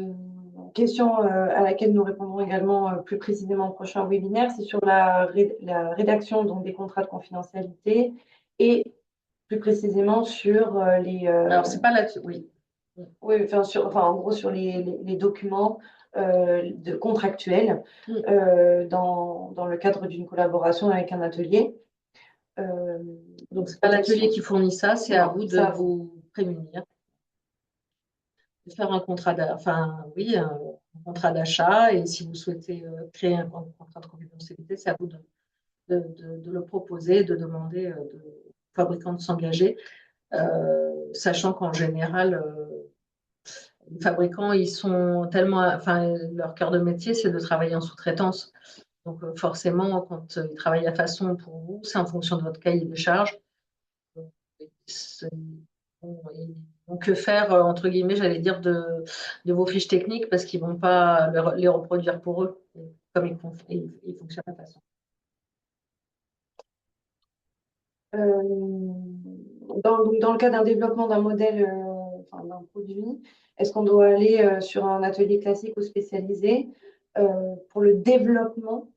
Question à laquelle nous répondrons également plus précisément au prochain webinaire, c'est sur la rédaction donc, des contrats de confidentialité et plus précisément sur Alors, c'est pas là-dessus, oui. oui, enfin, en gros sur les documents contractuels dans le cadre d'une collaboration avec un atelier. Donc, c'est pas l'atelier qui fournit ça, c'est à vous de vous prémunir. De faire un contrat oui, un contrat d'achat et si vous souhaitez créer un contrat de confidentialité, c'est à vous de le proposer, de demander au fabricant de s'engager, sachant qu'en général, les fabricants, ils sont tellement, enfin, leur cœur de métier, c'est de travailler en sous-traitance. Donc, forcément, quand ils travaillent à façon pour vous, c'est en fonction de votre cahier des charges. Ils vont que faire, entre guillemets, j'allais dire, de vos fiches techniques parce qu'ils ne vont pas les reproduire pour eux, comme ils fonctionnent de façon. Dans le cas d'un développement d'un modèle, enfin, d'un produit, est-ce qu'on doit aller sur un atelier classique ou spécialisé? Pour le développement,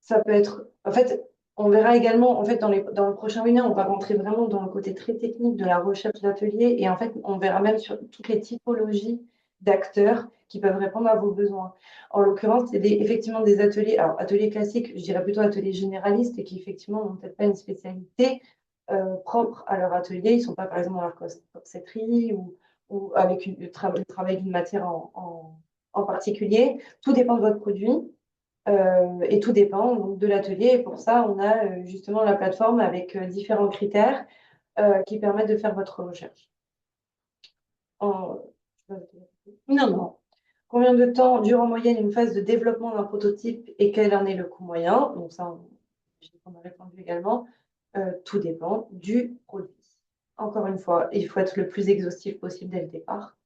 ça peut être. En fait, on verra également, en fait, dans le prochain webinaire, on va rentrer vraiment dans le côté très technique de la recherche d'atelier et en fait, on verra même sur toutes les typologies d'acteurs qui peuvent répondre à vos besoins. En l'occurrence, c'est effectivement des ateliers, alors ateliers classiques, je dirais plutôt ateliers généralistes et qui effectivement n'ont peut-être pas une spécialité propre à leur atelier. Ils ne sont pas, par exemple, dans la corsetterie ou avec le travail d'une matière en particulier. Tout dépend de votre produit. Et tout dépend donc, de l'atelier. Et pour ça, on a justement la plateforme avec différents critères qui permettent de faire votre recherche. En- Non, non. Combien de temps dure en moyenne une phase de développement d'un prototype et quel en est le coût moyen? Donc ça, on a répondu également, tout dépend du produit. Encore une fois, il faut être le plus exhaustif possible dès le départ.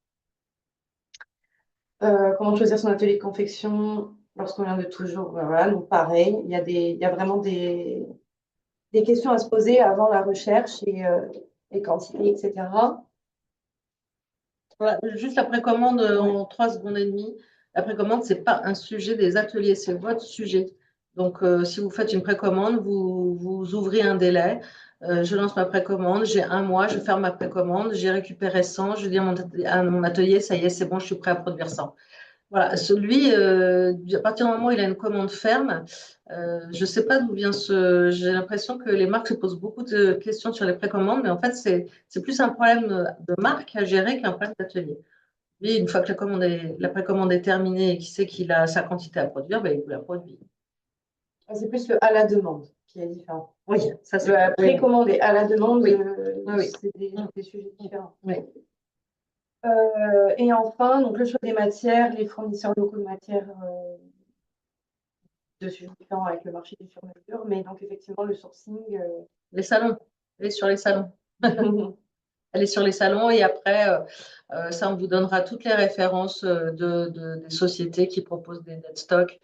Comment choisir son atelier de confection lorsqu'on vient de toujours, voilà, donc pareil, il y a vraiment des questions à se poser avant la recherche et les quantités, etc. Voilà, juste la précommande en 3 secondes et demie. La précommande, ce n'est pas un sujet des ateliers, c'est votre sujet. Donc, si vous faites une précommande, vous ouvrez un délai. Je lance ma précommande, j'ai 1 mois, je ferme ma précommande, j'ai récupéré 100, je dis à mon atelier, ça y est, c'est bon, je suis prêt à produire 100. Voilà, celui, à partir du moment où il a une commande ferme, je ne sais pas d'où vient ce. J'ai l'impression que les marques se posent beaucoup de questions sur les précommandes, mais en fait, c'est plus un problème de marque à gérer qu'un problème d'atelier. Lui, une fois que la précommande est terminée et qu'il sait qu'il a sa quantité à produire, ben, il vous la produit. C'est plus le à la demande qui est différent. Oui, ça c'est. La précommande et à la demande, Oui. c'est des sujets différents. Oui. Et enfin, donc le choix des matières, les fournisseurs locaux de matières, deux sujets différents avec le marché du sur-mesure, mais donc effectivement le sourcing. Les salons, elle est sur les salons. Elle est sur les salons et après, ça, on vous donnera toutes les références des sociétés qui proposent des dead stocks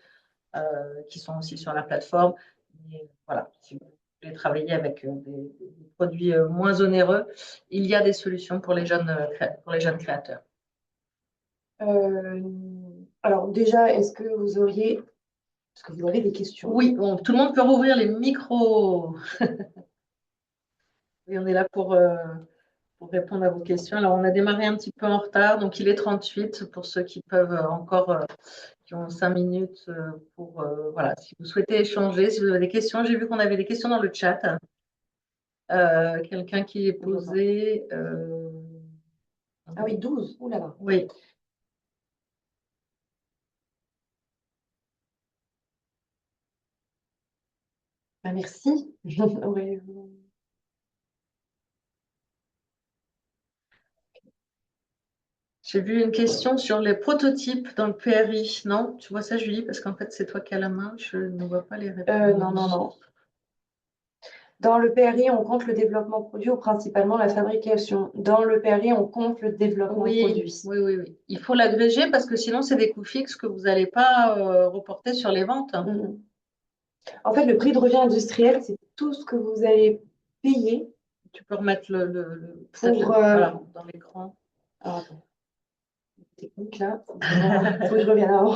qui sont aussi sur la plateforme. Et voilà, si vous voulez travailler avec des produits moins onéreux, il y a des solutions pour les jeunes créateurs. Alors déjà, est-ce que vous avez des questions? Oui, bon, tout le monde peut rouvrir les micros. Et on est là pour répondre à vos questions. Alors, on a démarré un petit peu en retard, donc il est 38 pour ceux qui peuvent encore, qui ont 5 minutes pour, voilà, si vous souhaitez échanger, si vous avez des questions. J'ai vu qu'on avait des questions dans le chat. Quelqu'un qui est posé. Ah oui, 12. Ouh là là. Oui. Bah, merci. Oui. J'ai vu une question sur les prototypes dans le PRI. Non, tu vois ça, Julie, parce qu'en fait, c'est toi qui as la main. Je ne vois pas les réponses. Non. Dans le PRI, on compte le développement produit ou principalement la fabrication. Dans le PRI, on compte le développement produit. Oui. Il faut l'agréger parce que sinon, c'est des coûts fixes que vous n'allez pas reporter sur les ventes. En fait, le prix de revient industriel, c'est tout ce que vous allez payer. Tu peux remettre pour, voilà, dans l'écran. Alors, attends. Technique, là. Il faut que je revienne avant.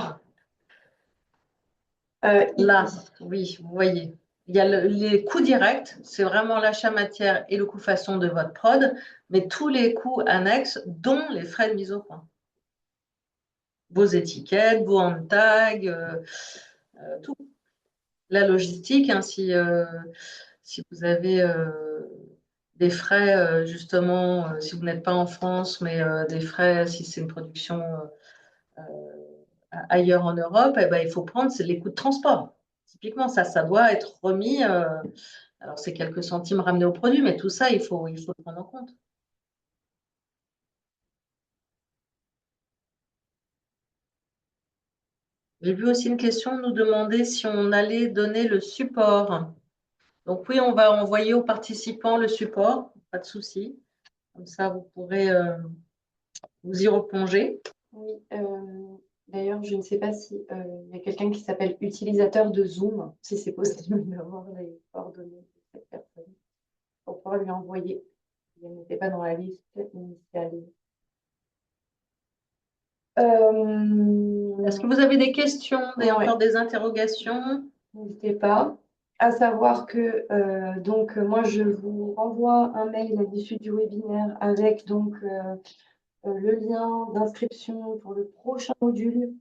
Là, oui, vous voyez. Il y a les coûts directs, c'est vraiment l'achat matière et le coût façon de votre prod, mais tous les coûts annexes, dont les frais de mise au point. Vos étiquettes, vos hand tags, tout. La logistique, hein, si vous avez des frais, justement, si vous n'êtes pas en France, mais des frais, si c'est une production ailleurs en Europe, eh ben, il faut prendre les coûts de transport. Typiquement, ça doit être remis. Alors, c'est quelques centimes ramenés au produit, mais tout ça, il faut le prendre en compte. J'ai vu aussi une question nous demander si on allait donner le support. Donc oui, on va envoyer aux participants le support, pas de souci. Comme ça, vous pourrez vous y replonger. Oui, d'ailleurs, je ne sais pas si il y a quelqu'un qui s'appelle utilisateur de Zoom, si c'est possible d'avoir les coordonnées de cette personne pour pouvoir lui envoyer. Il n'était pas dans la liste initiale. Est-ce que vous avez des questions, encore des interrogations? N'hésitez pas. À savoir que donc moi je vous renvoie un mail à l'issue du webinaire avec donc le lien d'inscription pour le prochain module.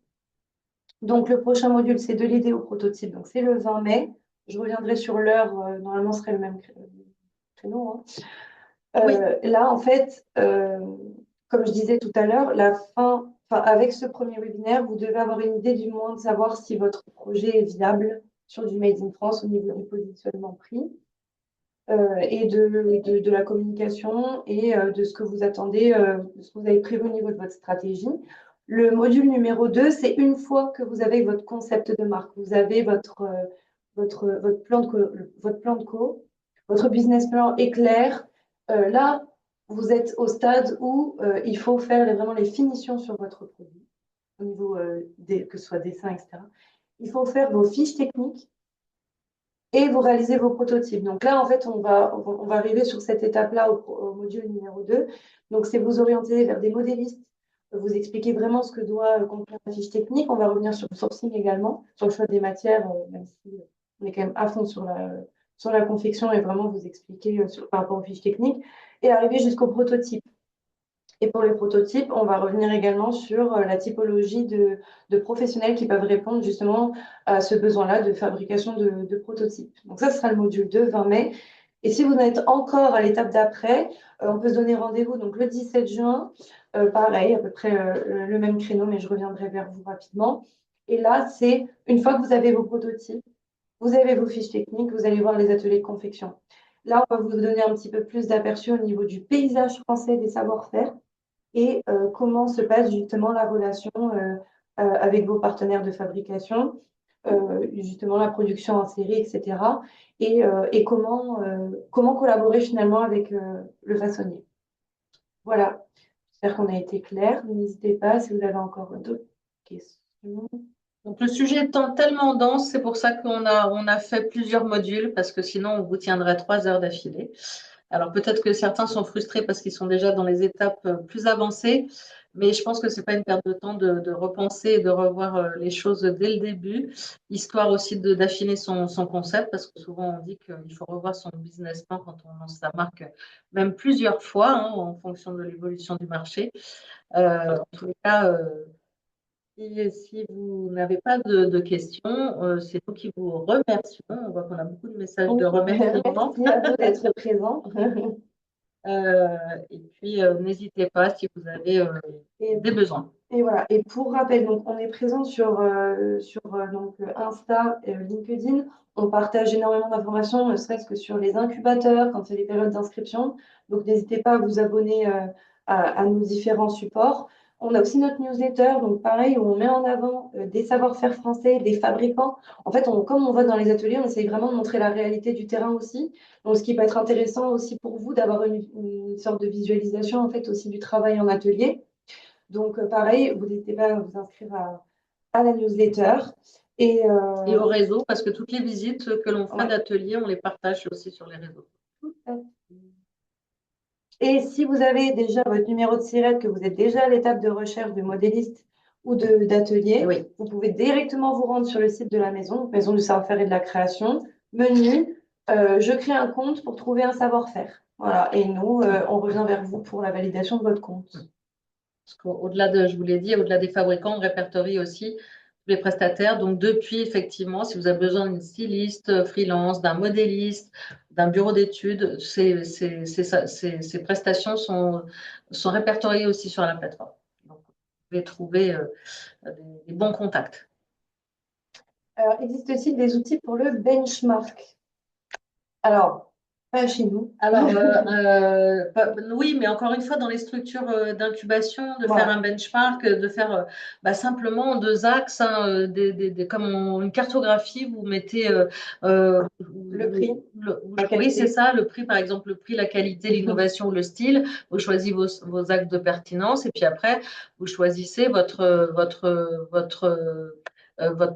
Donc le prochain module c'est de l'idée au prototype, donc c'est le 20 mai. Je reviendrai sur l'heure, normalement ce serait le même créneau. Hein. Oui. Là en fait, comme je disais tout à l'heure, avec ce premier webinaire, vous devez avoir une idée du moins de savoir si votre projet est viable sur du Made in France au niveau du positionnement prix et de la communication et de ce que vous attendez, de ce que vous avez prévu au niveau de votre stratégie. Le module numéro 2, c'est une fois que vous avez votre concept de marque, vous avez votre plan de co, votre business plan est clair. Là, vous êtes au stade où il faut faire vraiment les finitions sur votre produit, au niveau que ce soit dessin, etc. Il faut faire vos fiches techniques et vous réalisez vos prototypes. Donc là, en fait, on va arriver sur cette étape-là au module numéro 2. Donc, c'est vous orienter vers des modélistes, vous expliquer vraiment ce que doit contenir la fiche technique. On va revenir sur le sourcing également, sur le choix des matières, même si on est quand même à fond sur la confection et vraiment vous expliquer par rapport aux fiches techniques et arriver jusqu'au prototype. Et pour les prototypes, on va revenir également sur la typologie de professionnels qui peuvent répondre justement à ce besoin-là de fabrication de prototypes. Donc ça, ce sera le module 2, 20 mai. Et si vous en êtes encore à l'étape d'après, on peut se donner rendez-vous donc le 17 juin, pareil, à peu près le même créneau, mais je reviendrai vers vous rapidement. Et là, c'est une fois que vous avez vos prototypes, vous avez vos fiches techniques, vous allez voir les ateliers de confection. Là, on va vous donner un petit peu plus d'aperçu au niveau du paysage français des savoir-faire et comment se passe justement la relation avec vos partenaires de fabrication, justement la production en série, etc. Et comment collaborer finalement avec le façonnier. Voilà, j'espère qu'on a été clair. N'hésitez pas si vous avez encore d'autres questions. Donc, le sujet étant tellement dense, c'est pour ça on a fait plusieurs modules, parce que sinon, on vous tiendrait 3 heures d'affilée. Alors, peut-être que certains sont frustrés parce qu'ils sont déjà dans les étapes plus avancées, mais je pense que ce n'est pas une perte de temps de repenser et de revoir les choses dès le début, histoire aussi d'affiner son concept, parce que souvent, on dit qu'il faut revoir son business plan quand on lance sa marque, même plusieurs fois, hein, en fonction de l'évolution du marché. En tous les cas, si vous n'avez pas de questions, c'est nous qui vous remercions. On voit qu'on a beaucoup de messages de remerciements. Merci à vous d'être présents. Et puis, n'hésitez pas si vous avez des besoins. Et voilà. Et pour rappel, donc, on est présent sur donc, Insta, LinkedIn. On partage énormément d'informations, ne serait-ce que sur les incubateurs, quand il y a les périodes d'inscription. Donc, n'hésitez pas à vous abonner à nos différents supports. On a aussi notre newsletter, donc pareil, où on met en avant des savoir-faire français, des fabricants. En fait, comme on va dans les ateliers, on essaye vraiment de montrer la réalité du terrain aussi. Donc, ce qui peut être intéressant aussi pour vous d'avoir une sorte de visualisation en fait aussi du travail en atelier. Donc, pareil, vous n'hésitez pas à vous inscrire à la newsletter. Et au réseau, parce que toutes les visites que l'on fait d'atelier, on les partage aussi sur les réseaux. Tout à fait. Et si vous avez déjà votre numéro de SIRET, que vous êtes déjà à l'étape de recherche de modéliste ou d'atelier, Oui. vous pouvez directement vous rendre sur le site de la maison du savoir-faire et de la création, menu, je crée un compte pour trouver un savoir-faire. Voilà. Et nous, on revient vers vous pour la validation de votre compte. Parce qu'au-delà je vous l'ai dit, au-delà des fabricants, on répertorie aussi tous les prestataires. Donc, depuis, effectivement, si vous avez besoin d'une styliste freelance, d'un modéliste, d'un bureau d'études, ces prestations sont répertoriées aussi sur la plateforme. Donc, vous pouvez trouver des bons contacts. Alors, existe-t-il des outils pour le benchmark? Alors, pas chez nous. Alors, oui, mais encore une fois, dans les structures d'incubation, de faire un benchmark, de faire simplement 2 axes, hein, comme une cartographie, vous mettez le prix. Oui, c'est ça, le prix, par exemple, le prix, la qualité, l'innovation, le style. Vous choisissez vos axes de pertinence et puis après, vous choisissez votre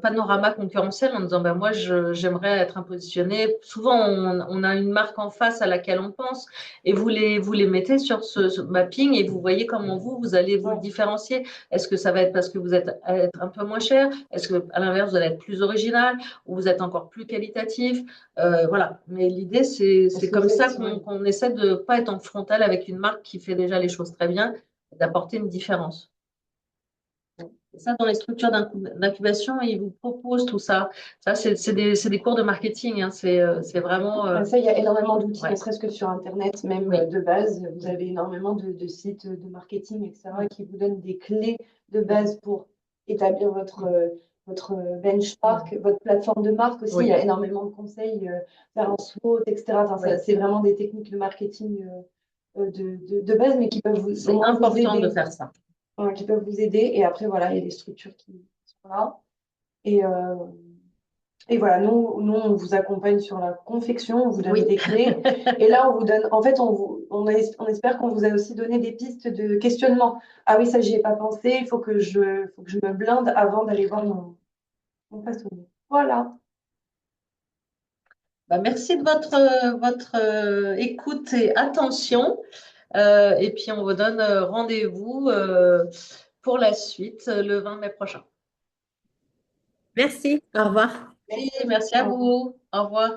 panorama concurrentiel en disant moi j'aimerais être positionné. Souvent on a une marque en face à laquelle on pense et vous les mettez sur ce mapping et vous voyez comment vous allez vous différencier. Est-ce que ça va être parce que vous êtes un peu moins cher? Est-ce que à l'inverse vous allez être plus original ou vous êtes encore plus qualitatif? Voilà. Mais l'idée c'est comme ça qu'on essaie de pas être en frontal avec une marque qui fait déjà les choses très bien, d'apporter une différence. Et ça, dans les structures d'incubation, ils vous proposent tout ça. Ça, c'est des cours de marketing. Hein. C'est vraiment. Ça, il y a énormément d'outils, ne serait-ce que sur Internet, même de base. Vous avez énormément de sites de marketing, etc., qui vous donnent des clés de base pour établir votre benchmark, votre plateforme de marque aussi. Il y a énormément de conseils, faire un SWOT, etc. Enfin, c'est vraiment des techniques de marketing de base, mais qui peuvent C'est important de faire ça. Qui peuvent vous aider. Et après, voilà, il y a des structures qui sont là. Et Et voilà, nous, on vous accompagne sur la confection, on vous donne Oui. des clés. Et là, on vous donne, en fait, on espère qu'on vous a aussi donné des pistes de questionnement. Ah oui, ça, j'y ai pas pensé, faut que je me blinde avant d'aller voir mon façonnier. Voilà. Bah, merci de votre écoute et attention. Et puis, on vous donne rendez-vous pour la suite le 20 mai prochain. Merci, au revoir. Merci à Au revoir. vous. Au revoir.